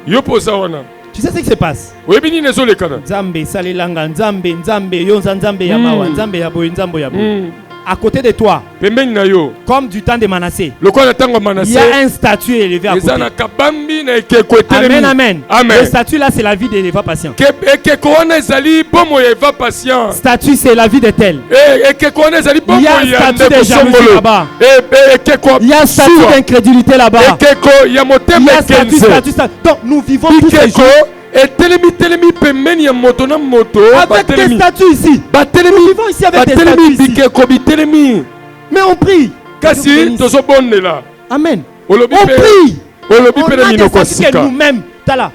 yo mpo oza wana Tu sais ce qui se passe? oyebi nini ezolekana Nzambe salelanga, Nzambe, Nzambe, yonza Nzambe ya mawa, Nzambe ya boye, Nzambe ya boye. À côté de toi, pembeni na yo comme du temps de Manassé, lokola na ntango ya il y a manase un statut élevé à eza côté. na kabambi na ekeko etelemi Amen, amen. Amen. Le statut là, c'est la vie de l'Eva patient. ekeko wana ezali bomo ya eva patient Statut, c'est la vie de tel. ekeko wana ezali bomo Il y a un ya statut ndeko de jalousie songolo là-bas. ekeko Il y a un statut suwa d'incrédulité là-bas. ekeko ya Il y motema a un statut, ekenze statut, statut. Donc, nous vivons tous ces bikeko jours etelemi pembeni ya moto na moto avec des batelemi statuts ici. batelemi Nous vivons ici avec des statuts batelemi ici. bikeko bitelemi Mais on prie. kasi tozobondela Amen. olobi On mpe prie. olobi On mpe a na des minoko ya statuts que sika nous-mêmes. Tala.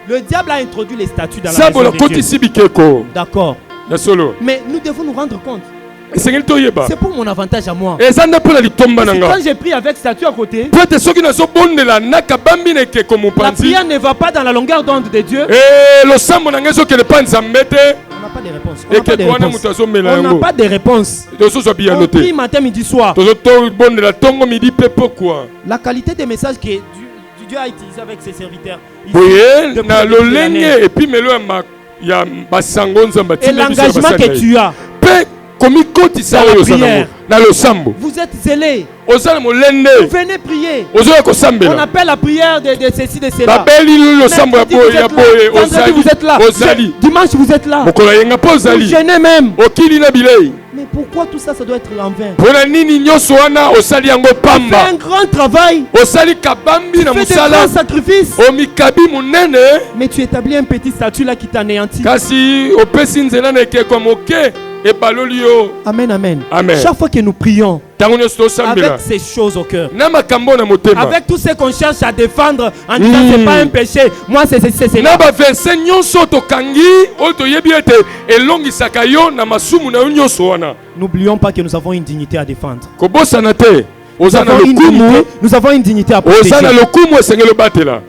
Le diable a introduit les statuts dans la nzambe maison de Dieu. olakotisi bikeko D'accord. ya solo Mais nous devons nous rendre compte. esengeli toyeba C'est pour mon avantage à moi. eza nde mpo na litomba na C'est nga quand j'ai pris avec statut à côté, po ete soki nazobondela nakabambi na ekeko la mopanzi prière ne va pas dans la longueur d'onde de Dieu. losambo na ngai ezokende mpa nzambe te On n'a pas de réponse. On n'a pas de ekeko wana réponse. moto azomela On n'a yango pas de réponse. tozozwa biyano On prie te matin, midi, soir. tozotobondela ntongo midi mpe pokwa La qualité des messages que Dieu a utilisé avec ses serviteurs. ici, boye depuis na le début de lolenge l'année. epimelo ya basango nzambe Et l'engagement que tu as, mpe komikotisa Dans la oyo oza prière. nango na losambo vous êtes zélés. oza na molende Vous venez prier. ozoya On kosambela appelle la prière de ceci, de cela. babeli losambo ya Mercredi, vous boye ya êtes là. boye Vendredi, vous êtes là. ozali Dimanche, vous êtes là. mokolo ayenga mpo Vous ozali gênez même. okili na bilei Mais pourquoi tout ça, ça doit être en vain? mpo na nini nyonso wana osali yango Fais pamba un grand travail. osali kabambi na Fais des mosala grands sacrifices. omikabi monene Mais tu établis un petit statut là qui t'anéantit. kasi opesi nzela na ekeko ya moke ebaloli yo Amen, amen. Amen. Chaque fois que nous prions, ntango nyonso tosambela avec ces choses au cœur, na makambo na motema avec tout ce qu'on cherche à défendre en disant c'est pas un péché, moi c'est na cela. baverse nyonso tokangi oyo toyebi ete elongisaka yo na masumu na yo nyonso wana N'oublions pas que nous avons une dignité à défendre. kobosana te Nous oza na avons une lokumu dignité, nous avons une dignité à protéger. oza na lokumu esengeli obatela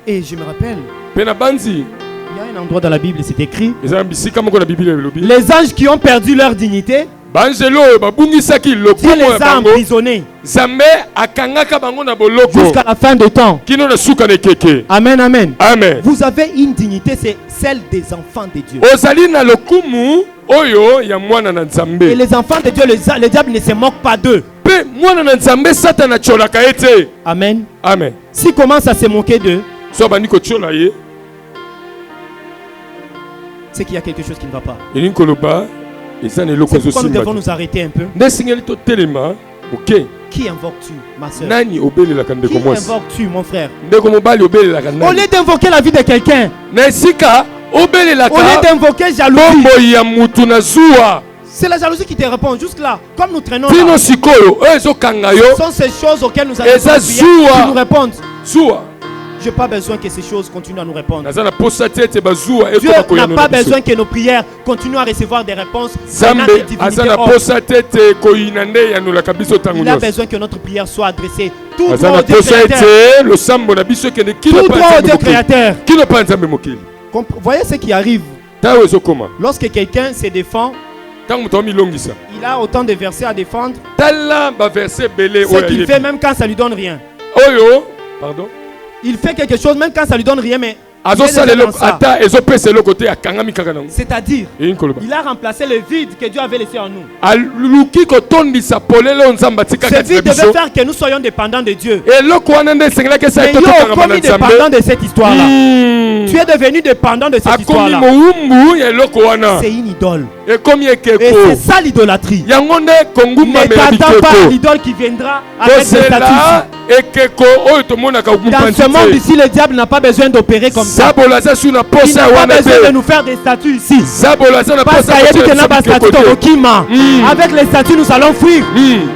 Et je me rappelle, mpe na banzi il y a un endroit dans la Bible, c'est écrit, eza na bisika moko na biblia elobi les anges qui ont perdu leur dignité, Banjelo babungisaki Dieu lokumu les ya a bango. emprisonnés Zambe akangaka bango na boloko. jusqu'à la fin des temps. Kino na suka na keke. Amen, amen. Amen. Vous avez une dignité, c'est celle des enfants de Dieu. Ozali na lokumu oyo ya mwana na Et Nzambe. les enfants de Dieu, le diable ne se moque pas d'eux. Pe mwana na Nzambe Satan acholaka ete. Amen. Amen. S'il commence à se moquer d'eux, So bani ko chola ye. c'est qu'il y a quelque chose qui ne va pas. Elingi koloba eza na eloko C'est pourquoi nous devons ezosimba. nous arrêter un peu. Nde singeli to telema. OK. Qui invoques-tu, ma soeur? Nani obelelaka Qui ndeko mwasi. invoques-tu, mon frère? Ndeko mobali obelelaka Au nani. lieu d'invoquer la vie de quelqu'un, Na esika au lieu obelelaka d'invoquer jalousie, bombo ya mutu na zuwa. c'est la jalousie qui te répond. Juste là, comme nous traînons Tino là, sikoyo oyo ezokanga yo. ce sont ces choses auxquelles nous Et ça avons joue. qui nous répondent. Zuwa. Je n'ai pas besoin que ces choses continuent à nous répondre. Naza na posa tete bazuwa Dieu ekoma koyano n'a pas na biso. besoin que nos prières continuent à recevoir des réponses. Zambe venant des divinités aza na autres. posa tete koyina nde yanolaka biso ntango Il a nyonso. besoin que notre prière soit adressée tout Aza droit na au Dieu posa créateur. ete losambo na biso ekende kino Tout pa droit au Nzambe Dieu mokili. créateur. Kino pa Nzambe mokili. Voyez ce qui arrive Ntango ezokoma. lorsque quelqu'un se défend. Ntango moto amilongisa. Il a autant de versets à défendre. Tala baverse ebele Ce oyo qu'il ayebi. fait même quand ça lui donne rien. Oyo, pardon. Il fait quelque chose même quand ça lui donne rien, mais il est Azosala déjà dans eloko ça. ata ezopesa eloko te akangami kaka nango. C'est-à-dire, Eyini koloba. il a remplacé le vide que Dieu avait laissé en nous. Aluki kotondisa polele oyo Nzambe atika Ce kati na vide devait biso. faire que nous soyons dépendants de Dieu. Eloko wana nde esengelaki esa Mais yo, etotokanga comme na dépendant Nzambe. de cette histoire-là. Tu es devenu dépendant de cette Akomi histoire-là. mowumbu ya eloko wana. C'est une idole. Ekomi Et ekeko. c'est ça l'idolâtrie. Yango nde Ne kongumamela t'attends pas à bikeko. l'idole qui viendra avec des Kozela statues. ekeko oyo tomonaka Dans kumpanzi ce monde te. ici, le diable n'a pas besoin d'opérer comme ça. Zabola aza su na Il posa n'a pas wana besoin de te. nous faire des statues ici. Zabola aza na Parce posa qu'il y a dit que kotia n'a pas biso statut bikeko au te. Kima. Avec les statues, nous allons fuir.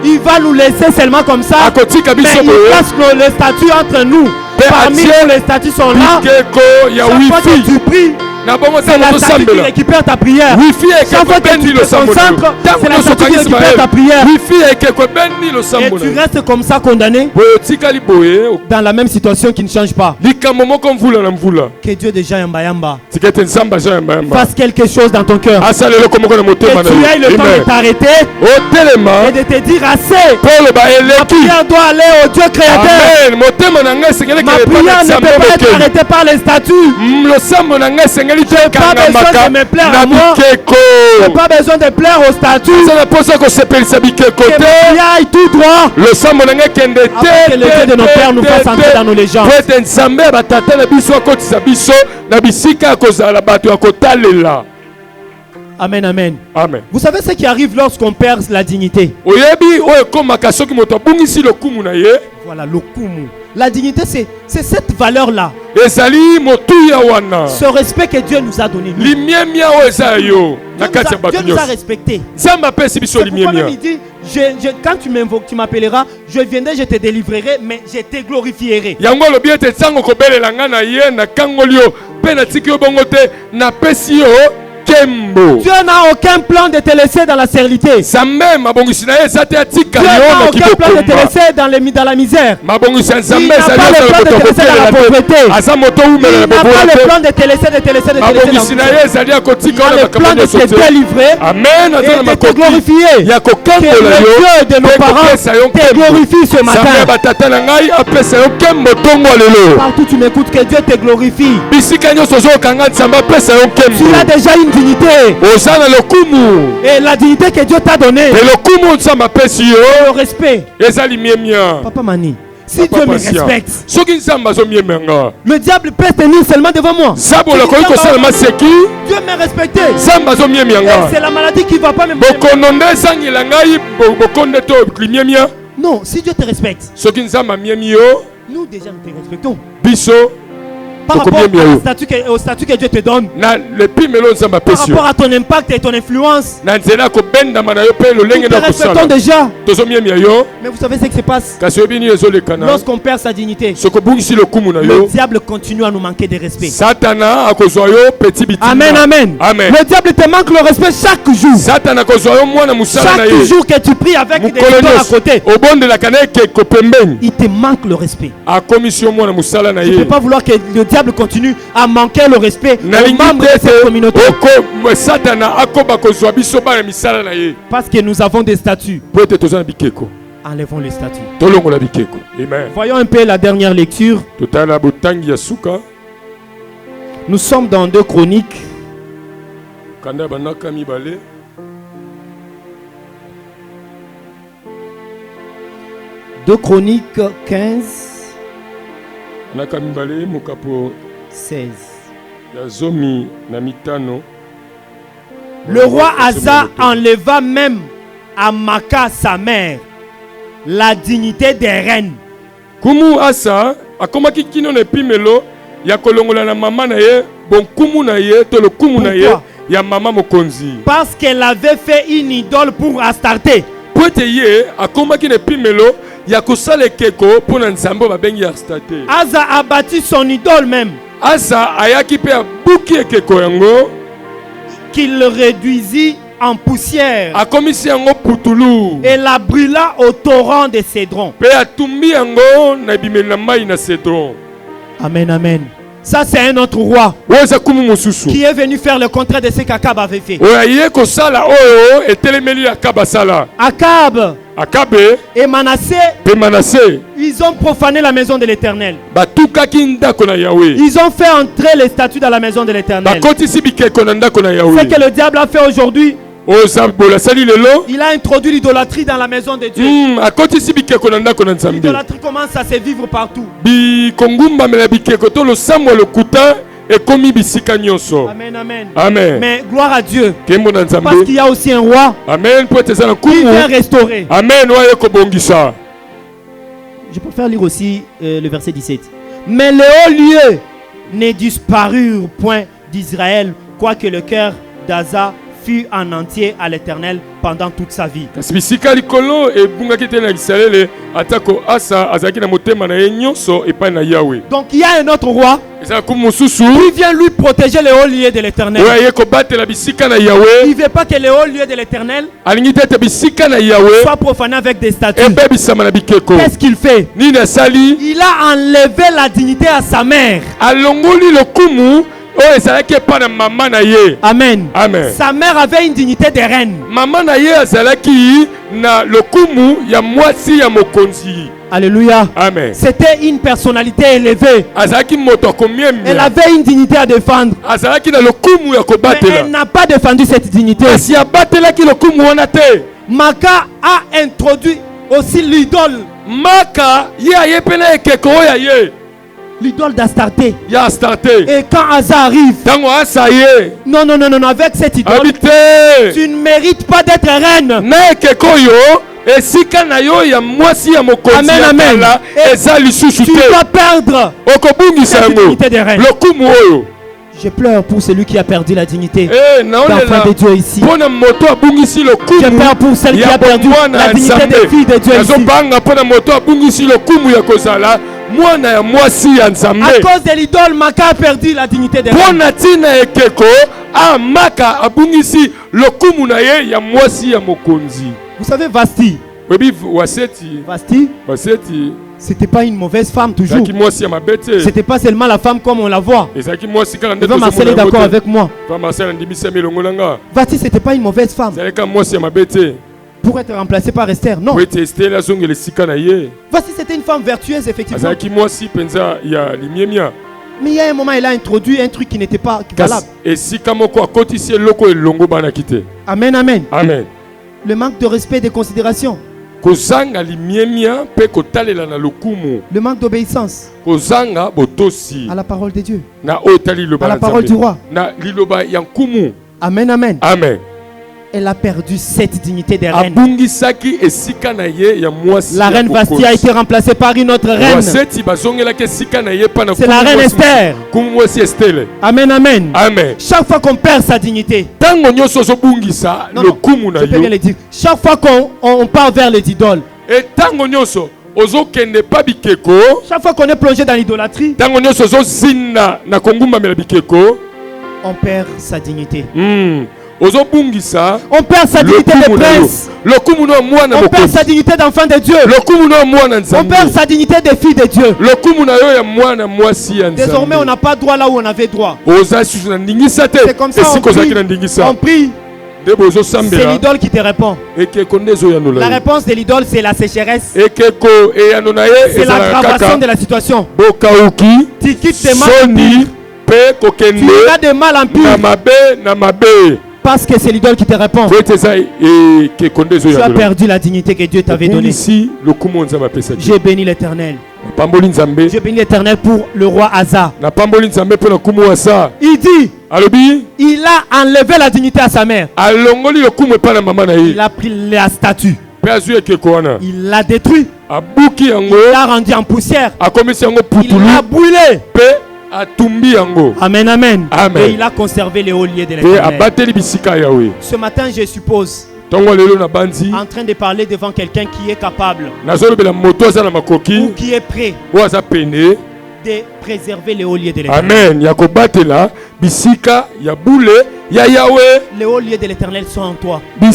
Il va nous laisser seulement comme ça. Akotika Mais biso il boye. place les statues entre nous. Parmi Dieu, nous, les statues sont là. bikeko ya Chaque fois que wifi. tu pries, Na bongo c'est la ntango statue qui tosambela. récupère ta prière. Wifi Chaque fois ekeko que tu ebendi te losambo na yo. concentres, Ntango c'est la nyonso statue qui okangisi récupère ta mayele. prière. Wifi ekeko ebendi Et losambo na tu yo. restes comme ça condamné Boye otikali boye. dans la même situation qui ne change pas. Likambo moko mvula na mvula. Que Dieu déjà yamba yamba Tika ete Nzambe aza yamba yamba. fasse quelque chose dans ton cœur. Asala eloko moko na motema Que na tu aies le yo. temps de Amen. t'arrêter Otelema et de te dire assez. polo ba Ma eleki. prière doit aller au Dieu créateur. Amen. Motema na ngai esengeli Ma kele pa na prière ne Nzambe peut pas être mokeli. arrêtée par les statues. Losambo na ngai esengeli te pas besoin kangamaka de me plaire na à moi. bikeko. Je n'ai pas besoin de plaire aux statues. Aza na posa kosepelisa bikeko Que ma te. prière aille tout droit. Losambo na ngai ekende Afin que le Dieu de nos pères nous fasse entrer dans nos légendes. po ete Nzambe ya batata na biso akotisa biso na bisika ya kozala bato ya kotalela. Amen, amen. Amen. Vous savez ce qui arrive lorsqu'on perd la dignité? Oyebi oyo ekomaka soki moto abungisi lokumu na ye. Voilà, le kumu. La dignité, c'est cette valeur-là. Ezali motuya wana. Ce respect que Dieu nous a donné. Nous. Limiemia oyo eza ya yo na kati ya bato Dieu nous a nyonso. respectés. Nzambe apesi biso C'est pourquoi limiemia. même il dit, quand tu m'invoques, tu m'appelleras, je viendrai, je te délivrerai, mais je te glorifierai. Yango alobi ete ntango kobelela ngai na ye nakangoli yo mpe natiki yo bongo te napesi yo kembo. Dieu n'a aucun plan de te laisser dans la stérilité. Nzambe mabongisi na ye eza te atika Dieu yo n'a noki aucun plan de te bokumba. laisser dans la misère. Mabongisi ya Il Nzambe n'a ezali pas le ozala plan de moto te laisser dans la akobelela pauvreté. te aza moto Il awumela na n'a pas bobola le te. plan de te laisser Mabongisi na dans ye ezali Il akotika a wana le makambo plan de nyonso te te. délivrer Amen. Aza na et de te makoki glorifier. ya Que kokangola le yo Dieu de nos mpe parents kopesa yo te glorifie ce Nzambe ya matin. batata na ngai apesa yo kembo ntongo ya lelo. Partout tu m'écoutes, que Dieu te glorifie. Bisika nyonso ozokanga Nzambe apesa yo Tu kembo. as déjà une dignité. Oza na lokumu. Et la dignité que Dieu t'a donnée, E lokumu Nzambe apesi yo le respect. eza limiemia. Papa Mani, si Dieu me respecte, soki Nzambe azomiemanga le diable peut tenir seulement devant moi. zabola koki kosala maseki Dieu m'a respecté. Nzambe Et azomiemianga c'est la maladie qui va pas me... bokono nde ezangela ngai bokonde to limiemia. Non, si Dieu te respecte, Soki Nzambe amiemi yo nous déjà nous te respectons. biso Par Beaucoup rapport mieux mieux. au statut que Dieu te donne, na lepimelo Nzambe par apesi yo rapport à ton impact et ton influence, na nzela kobendama na yo mpe nous lolenge te na respectons kosala déjà. tozomiemia yo Mais vous savez ce qui se passe kasi oyebi nini ezolekana lorsqu'on perd sa dignité? soki obungisi lokumu na Le yo diable continue à nous manquer de respect. satana akozwa yo petit bitima. Amen, amen. Amen. Le diable te manque le respect chaque jour. satana akozwa yo mwana mosala na Chaque ye jour que tu pries avec des mokolo idoles à nyonso côté, obondelaka na ye ekeko pembeni il te manque le respect. akomisi yo mwana mosala na Tu ne peux ye pas vouloir que le diable diable continue à manquer le respect aux membres de cette communauté. Parce que nous avons des statuts. Enlevons les statuts. Voyons un peu la dernière lecture. Nous sommes dans 2 Chroniques. 2 Chroniques 15. 16. Le roi Asa enleva même à Maka sa mère la dignité des reines. Kumu Asa akomaki kino ne pimelo ya kolongola na mama na ye bon kumu na ye to le kumu na ye ya mama mokonzi. Parce qu'elle avait fait une idole pour Astarté. Poete ye akomaki ne pimelo ya kosala keko pona nzambo babengi Astarté. Asa a bâti son idole même. Asa ayaki pe abuki keko yango qu'il le réduisit en poussière akomisi yango putulu et la brûla au torrent de Cédron. Pe atumbi yango na bimela mai na Cédron. Amen, amen. Ça c'est un autre roi qui est venu faire le contraire de ce qu'Akab avait fait. Akab et Manassé, ils ont profané la maison de l'Éternel. Ils ont fait entrer les statues dans la maison de l'Éternel. Ce que le diable a fait aujourd'hui, il a introduit l'idolâtrie dans la maison de Dieu. L'idolâtrie commence à se vivre partout. Amen, amen. Amen. Mais gloire à Dieu. Parce qu'il y a aussi un roi qui vient restaurer. Amen. Je préfère lire aussi le verset 17. Mais les hauts lieux ne disparurent point d'Israël, quoique le cœur d'Asa fut en entier à l'Éternel pendant toute sa vie. Donc il y a un autre roi qui vient lui protéger les hauts lieux de l'Éternel. Il ne veut pas que les hauts lieux de l'Éternel soient profanés avec des statues. Qu'est-ce qu'il fait? Il a enlevé la dignité à sa mère. Amen. Amen. Sa mère avait une dignité de reine. Alléluia. Amen. C'était une personnalité élevée. Elle avait une dignité à défendre. Mais elle n'a pas défendu cette dignité. Maka a introduit aussi l'idole. L'idole d'Astarté. Et quand Asa arrive, non, avec cette idole, tu ne mérites pas d'être reine. Amen, amen. Tu dois perdre cette dignité de reine. Je pleure pour celui qui a perdu la dignité d'enfant de Dieu ici. Je pleure pour celle qui a perdu la dignité des filles de Dieu ici. À cause de l'idole, Maka a perdu la dignité de reine. Vous savez, Vasti, c'était pas une mauvaise femme toujours. C'était pas seulement la femme comme on la voit. Devant Marcel est d'accord avec moi. Vasti, c'était pas une mauvaise femme pour être remplacée par Esther. Non. Vasti, c'était une femme vertueuse, effectivement. Mais il y a un moment, elle a introduit un truc qui n'était pas valable. Amen, amen. Amen. Le manque de respect et de considération. Le manque d'obéissance à la parole de Dieu, à la parole du roi. Amen, amen. Amen. Elle a perdu cette dignité de reine. La reine Vasti a été remplacée par une autre reine. C'est la reine Esther. Amen, amen. Amen. Chaque fois qu'on perd sa dignité, je peux bien le dire. Chaque fois qu'on part vers les idoles, chaque fois qu'on est plongé dans l'idolâtrie, on perd sa dignité. On perd sa dignité de prince. On perd sa dignité d'enfant de Dieu. On perd sa dignité de fille de Dieu. Désormais, on n'a pas droit là où on avait droit. C'est comme ça on prie. C'est l'idole qui te répond. La réponse de l'idole, c'est la sécheresse. C'est l'aggravation de la situation. Tu quittes de mal en pire. Tu iras de mal en pire. Parce que c'est l'idole qui te répond. Tu as perdu la dignité que Dieu t'avait donnée. J'ai béni l'Éternel. J'ai béni l'Éternel pour le roi Asa. Il dit, il a enlevé la dignité à sa mère. Il a pris la statue. Il l'a détruit. Il l'a rendu en poussière. Il l'a brûlé. Amen, amen. Et il a conservé les hauts lieux de l'Éternel. Ce matin, je suppose, en train de parler devant quelqu'un qui est capable ou qui est prêt de préserver les hauts lieux de l'Éternel. Amen. Les hauts lieux de l'Éternel sont en toi. Les hauts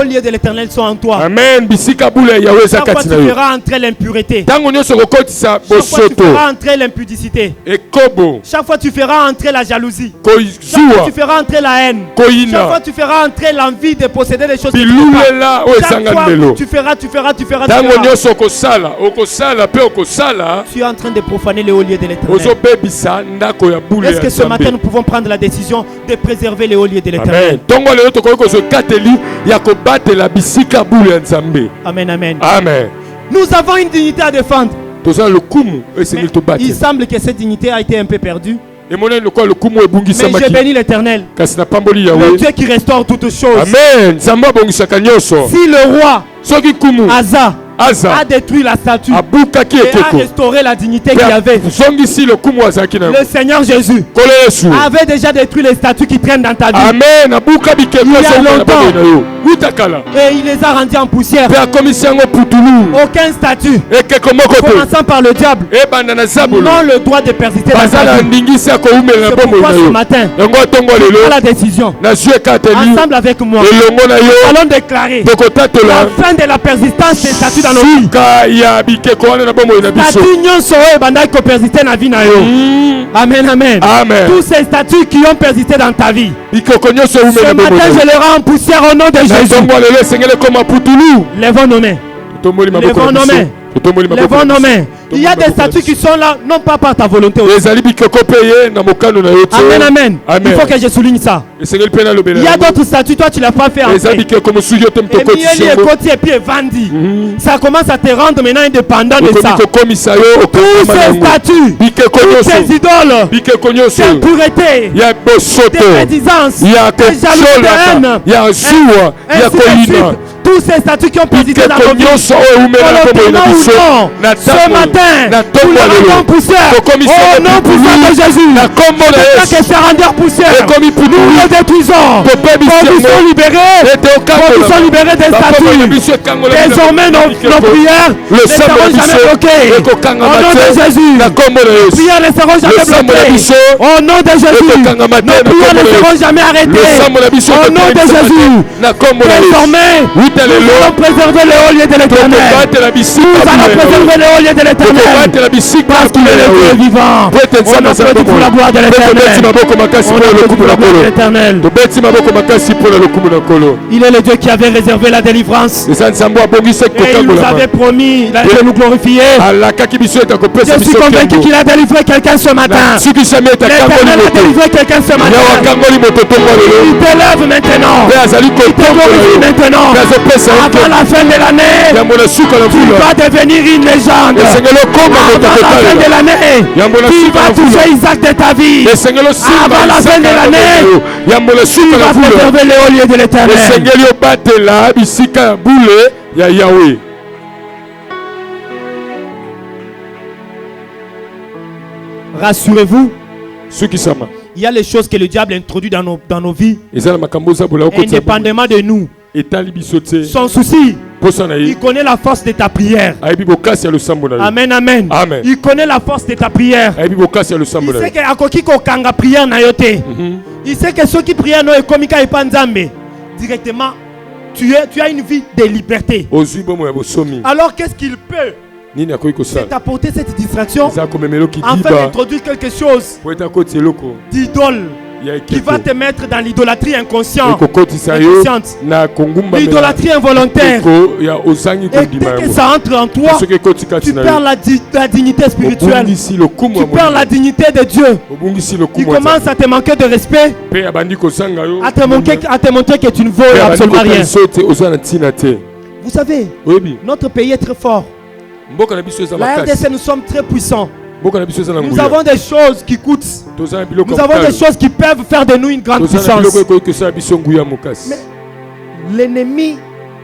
lieux de l'Éternel sont en toi. Amen. Chaque fois tu feras entrer l'impureté. Chaque fois tu feras entrer l'impudicité. Chaque fois tu feras entrer la jalousie. Chaque fois tu feras entrer la haine. Chaque fois tu feras entrer l'envie de posséder des choses. Chaque fois tu feras. Tu es en train de profaner les hauts lieux de l'Éternel. Est-ce que ce matin nous pouvons prendre la décision de préserver les hauts lieux de l'Éternel? Amen, amen. Amen. Nous avons une dignité à défendre. Mais il semble que cette dignité a été un peu perdue. Mais j'ai béni l'Éternel, le Dieu qui restaure toutes choses. Amen. Si le roi Asa a détruit la statue et a restauré la dignité qu'il y avait, le Seigneur Jésus avait déjà détruit les statues qui traînent dans ta vie. Amen. Il y a longtemps. Et il les a rendus en poussière. Aucun statut commençant par le diable n'ont le droit de persister dans ta vie. C'est pourquoi ce matin, prends la décision ensemble avec moi. Allons déclarer la fin de la persistance des statuts dans nos vies. Statuts nyonso oyo bandaki kopersiste na vie na yo. Amen, amen. Tous ces statuts qui ont persisté dans ta vie, ce matin je les rends en poussière au nom de Jésus. Lèvons nos mains. Lèvons nos mains. Lèvons nos mains. Il y a des statuts qui sont là, non pas par ta volonté. Amen, amen. Il faut que je souligne ça. Il y a d'autres statuts, toi tu ne l'as pas fait. Et puis Vandi. Ça commence à te rendre maintenant indépendant de ça. Tous ces statuts, toutes ces idoles, d'impureté, de médisance, de jalousie, de haine, tous ces statuts qui ont persisté dans nos vies, ce matin, nous les rendons poussière au nom puissant de Jésus. Que c'est rendu en poussière, nous les détruisons. Conditions libérées des statuts. Désormais nos prières ne seront jamais bloquées. Au nom de Jésus, nos prières ne seront jamais bloquées. Au nom de Jésus, nos prières ne seront jamais arrêtées. Au nom de Jésus, désormais nous allons préserver les hauts lieux de l'Éternel. Nous allons préserver les hauts lieux de l'Éternel. Parce qu'il est le Dieu vivant. On applaudit pour la gloire de l'Éternel. Il est le Dieu qui avait réservé la délivrance. Et il nous avait promis de nous glorifier. Je suis convaincu qu'il a délivré quelqu'un ce matin. L'Éternel a délivré quelqu'un ce matin. Il t'élève maintenant. Il te glorifie maintenant. Avant la fin de l'année, tu vas devenir une légende. Avant la fin de l'année, tu vas toucher Isaac de ta vie. Avant la fin de l'année, tu vas préserver les hauts lieux de l'Éternel. Rassurez-vous, il y a les choses que le diable introduit dans nos vies, indépendamment de nous. Son souci, Il connaît la force de ta prière. Amen, amen. Amen. Il connaît la force de ta prière. Il sait que akoki ko kanga prière na yote. Il sait que ceux qui prient no ekomika epanzambe directement. Tu as une vie de liberté. Alors qu'est-ce qu'il peut? C'est apporter cette distraction afin d'introduire quelque chose d'idole qui va te mettre dans l'idolâtrie inconsciente. L'idolâtrie involontaire. Et dès que ça entre en toi, tu perds la dignité spirituelle. Tu perds la dignité de Dieu. Il commence à te manquer de respect, à te montrer que tu ne vaux absolument rien. Vous savez, notre pays est très fort. La RDC, nous sommes très puissants. Nous avons des choses qui coûtent. Nous avons des choses qui peuvent faire de nous une grande puissance. Mais l'ennemi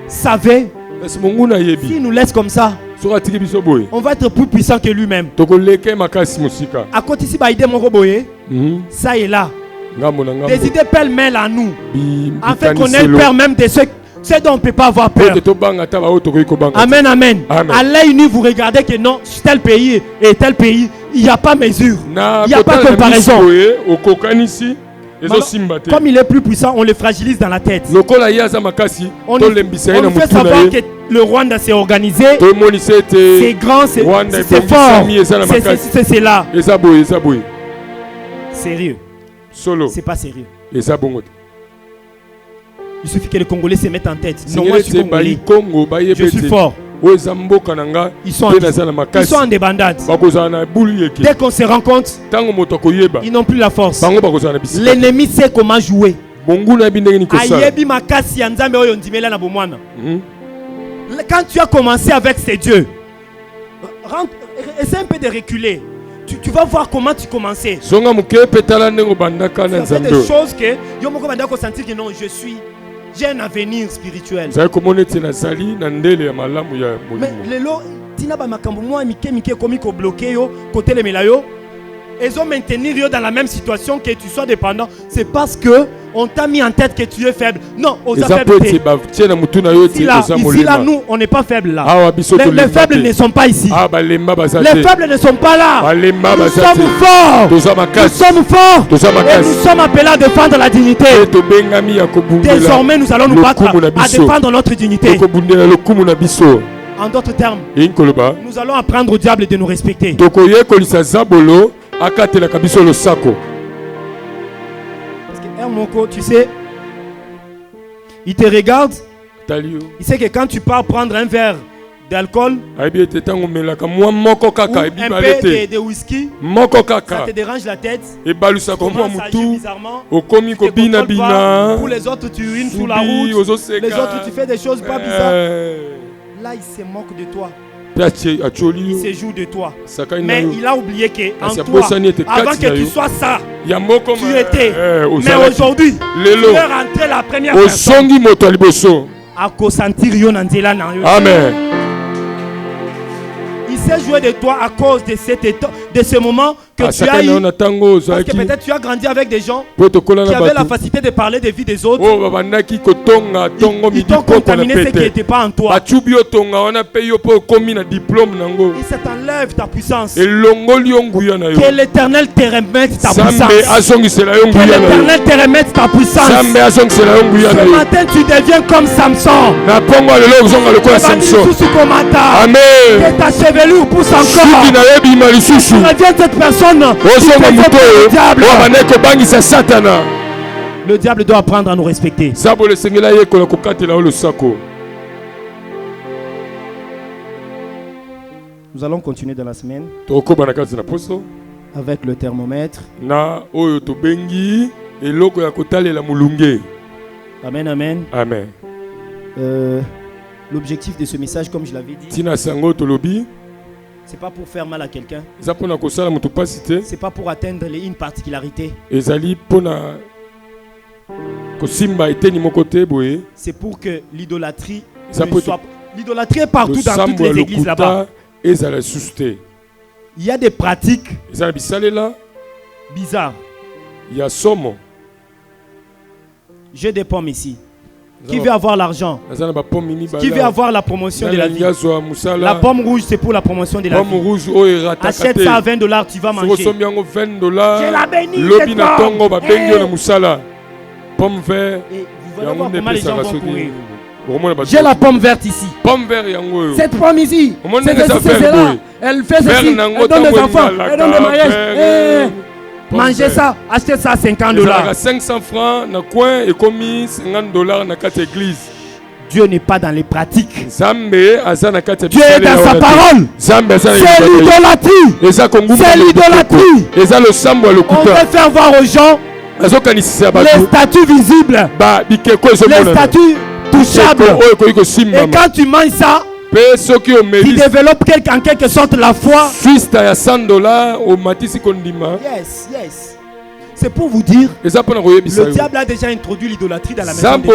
savait, s'il nous laisse comme ça, on va être plus puissant que lui-même. À côté ici, ça est là. Des idées pêle-mêle à nous, afin qu'on ait peur même de ceux dont on ne peut pas avoir peur. Amen, amen. À l'œil nu, vous regardez que non, tel pays et tel pays, il n'y a pas mesure. Il n'y a pas comparaison. Comme il est plus puissant, on le fragilise dans la tête. On fait savoir que le Rwanda s'est organisé. C'est grand, c'est fort. C'est là. Sérieux. C'est pas sérieux. Il suffit que les Congolais se mettent en tête. Non, moi je suis Congolais. Je suis fort. Ils sont en débandade. Dès qu'on se rend compte, ils n'ont plus la force. L'ennemi sait comment jouer. Quand tu as commencé avec ces dieux, essaie un peu de reculer. Tu vas voir comment tu commençais. C'est des choses que non, j'ai un avenir spirituel. Mais ils ont maintenu dans la même situation que tu sois dépendant. C'est parce que on t'a mis en tête que tu es faible. Non, aux faiblesses. Ici là, nous, on n'est pas faibles là. Les faibles ne sont pas ici. Les faibles ne sont pas là. Nous sommes forts. Nous sommes forts. Et nous sommes appelés à défendre la dignité. Désormais, nous allons nous battre à défendre notre dignité. En d'autres termes, nous allons apprendre au diable de nous respecter. Parce que Moko, tu sais, il te regarde, il sait que quand tu pars prendre un verre d'alcool ou un peu de whisky, ça te dérange la tête, tu commences à agir bizarrement, pour les autres tu urines sous la route, les autres tu fais des choses pas bizarres. Là il se moque de toi. Il se joue de toi. Mais il a oublié que en toi, avant que tu sois ça, tu étais. Mais aujourd'hui, tu es rentré la première personne à consentir yon anzela na yo. Amen. Il s'est joué de toi à cause de ce moment que tu as eu. Parce que peut-être tu as grandi avec des gens qui avaient la facilité de parler des vies des autres. Ils t'ont contaminé ce qui n'était pas en toi. Il s'enlève ta puissance. Que l'Éternel te remette ta puissance. Que l'Éternel te remette ta puissance. Ce matin tu deviens comme Samson. Amen. Que ta chevelure pousse encore. Tu reviens cette personne. Le diable doit apprendre à nous respecter. Nous allons continuer dans la semaine avec le thermomètre. Amen, amen. Amen. L'objectif de ce message, comme je l'avais dit, c'est pas pour faire mal à quelqu'un. C'est pas pour atteindre une particularité. C'est pour que l'idolâtrie soit... L'idolâtrie est partout dans toutes les églises là-bas. Il y a des pratiques bizarres. J'ai des pommes ici. Qui veut avoir l'argent? Qui veut avoir la promotion de la vie? La pomme rouge, c'est pour la promotion de la vie. Achète ça à $20, tu vas manger. Je la bénis, cette pomme. Pomme verte. Et vous allez voir comment les gens vont courir. J'ai la pomme verte ici. Cette pomme ici, c'est là. Elle fait ceci, elle donne des enfants, elle donne des mariages. Mangez ça, achetez ça à $50. 500 francs dans le coin et commis $50 dans quatre églises. Dieu n'est pas dans les pratiques. Dieu est dans sa parole. C'est l'idolâtrie. C'est l'idolâtrie. On veut faire voir aux gens les statues visibles, les statues touchables. Et quand tu manges ça, qui développe en quelque sorte la foi. Yes, yes. C'est pour vous dire, le diable a déjà introduit l'idolâtrie dans la maison de Dieu.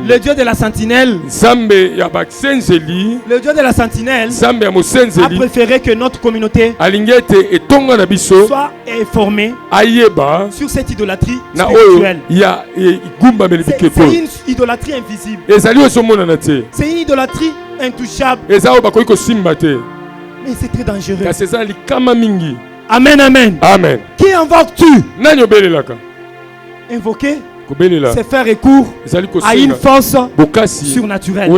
Le Dieu de la sentinelle, le Dieu de la sentinelle a préféré que notre communauté soit informée sur cette idolâtrie spirituelle. C'est une idolâtrie invisible. C'est une idolâtrie intouchable. Mais c'est très dangereux. Amen, amen. Amen. Qui invoques-tu? Invoquer, c'est faire recours à une force surnaturelle,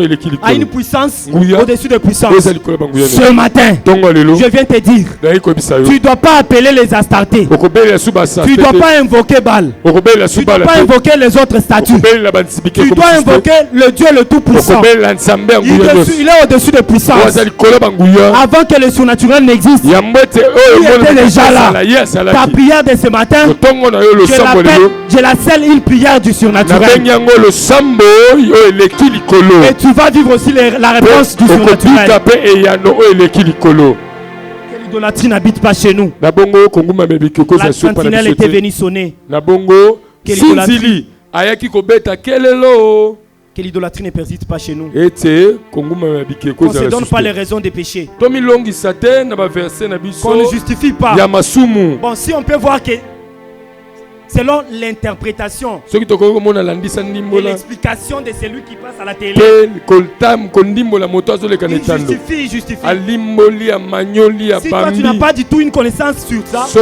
à une puissance au-dessus de puissance. Ce matin, je viens te dire, tu ne dois pas appeler les Astartés. Tu ne dois pas invoquer Baal. Tu ne dois pas invoquer les autres statues. Tu dois invoquer le Dieu le Tout-Puissant. Il est au-dessus de puissance. Avant que le surnaturel n'existe, il était déjà là. Ta prière de ce matin, je la scelle une prière du surnaturel. Et tu vas vivre aussi la réponse du surnaturel. Que l'idolâtrie n'habite pas chez nous. La sentinelle était venue sonner. Que l'idolâtrie ne persiste pas chez nous. Qu'on ne se donne pas les raisons des péchés. Qu'on ne justifie pas. Bon, si on peut voir que selon l'interprétation et l'explication de celui qui passe à la télé, il justifie. Si toi tu n'as pas du tout une connaissance sur ça, tu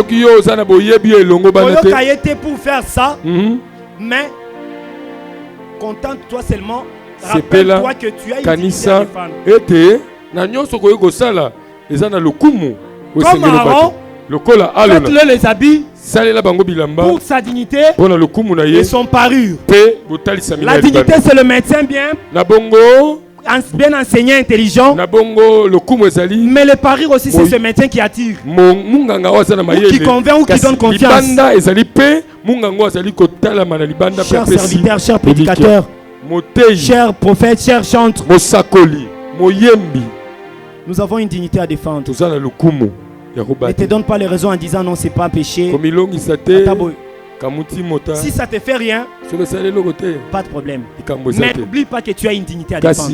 as été pour faire ça, mais contente-toi seulement, rappelle-toi que tu as une dignité à défendre. Comme Aaron, faites-le les habits pour sa dignité et son parure. La dignité, c'est le médecin bien enseigné, intelligent. Mais le parure aussi, c'est ce médecin qui attire, ou qui convainc, ou qui donne confiance. Chers serviteurs, chers prédicateurs, chers prophètes, chers chantres, nous avons une dignité à défendre. Ne te donne pas les raisons en disant non, c'est pas péché. Si ça te fait rien, pas de problème. Mais n'oublie pas que tu as une dignité à défendre.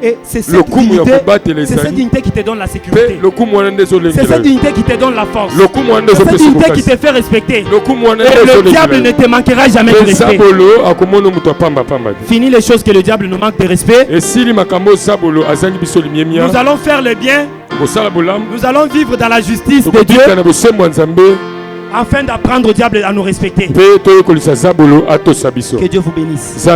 Et c'est cette dignité qui te donne la sécurité. C'est cette dignité qui te donne la force. C'est cette dignité qui te fait respecter. Et le diable ne te manquera jamais de respect. Fini les choses que le diable nous manque de respect. Nous allons faire le bien. Nous allons vivre dans la justice de Dieu, afin d'apprendre au diable à nous respecter. Que Dieu vous bénisse.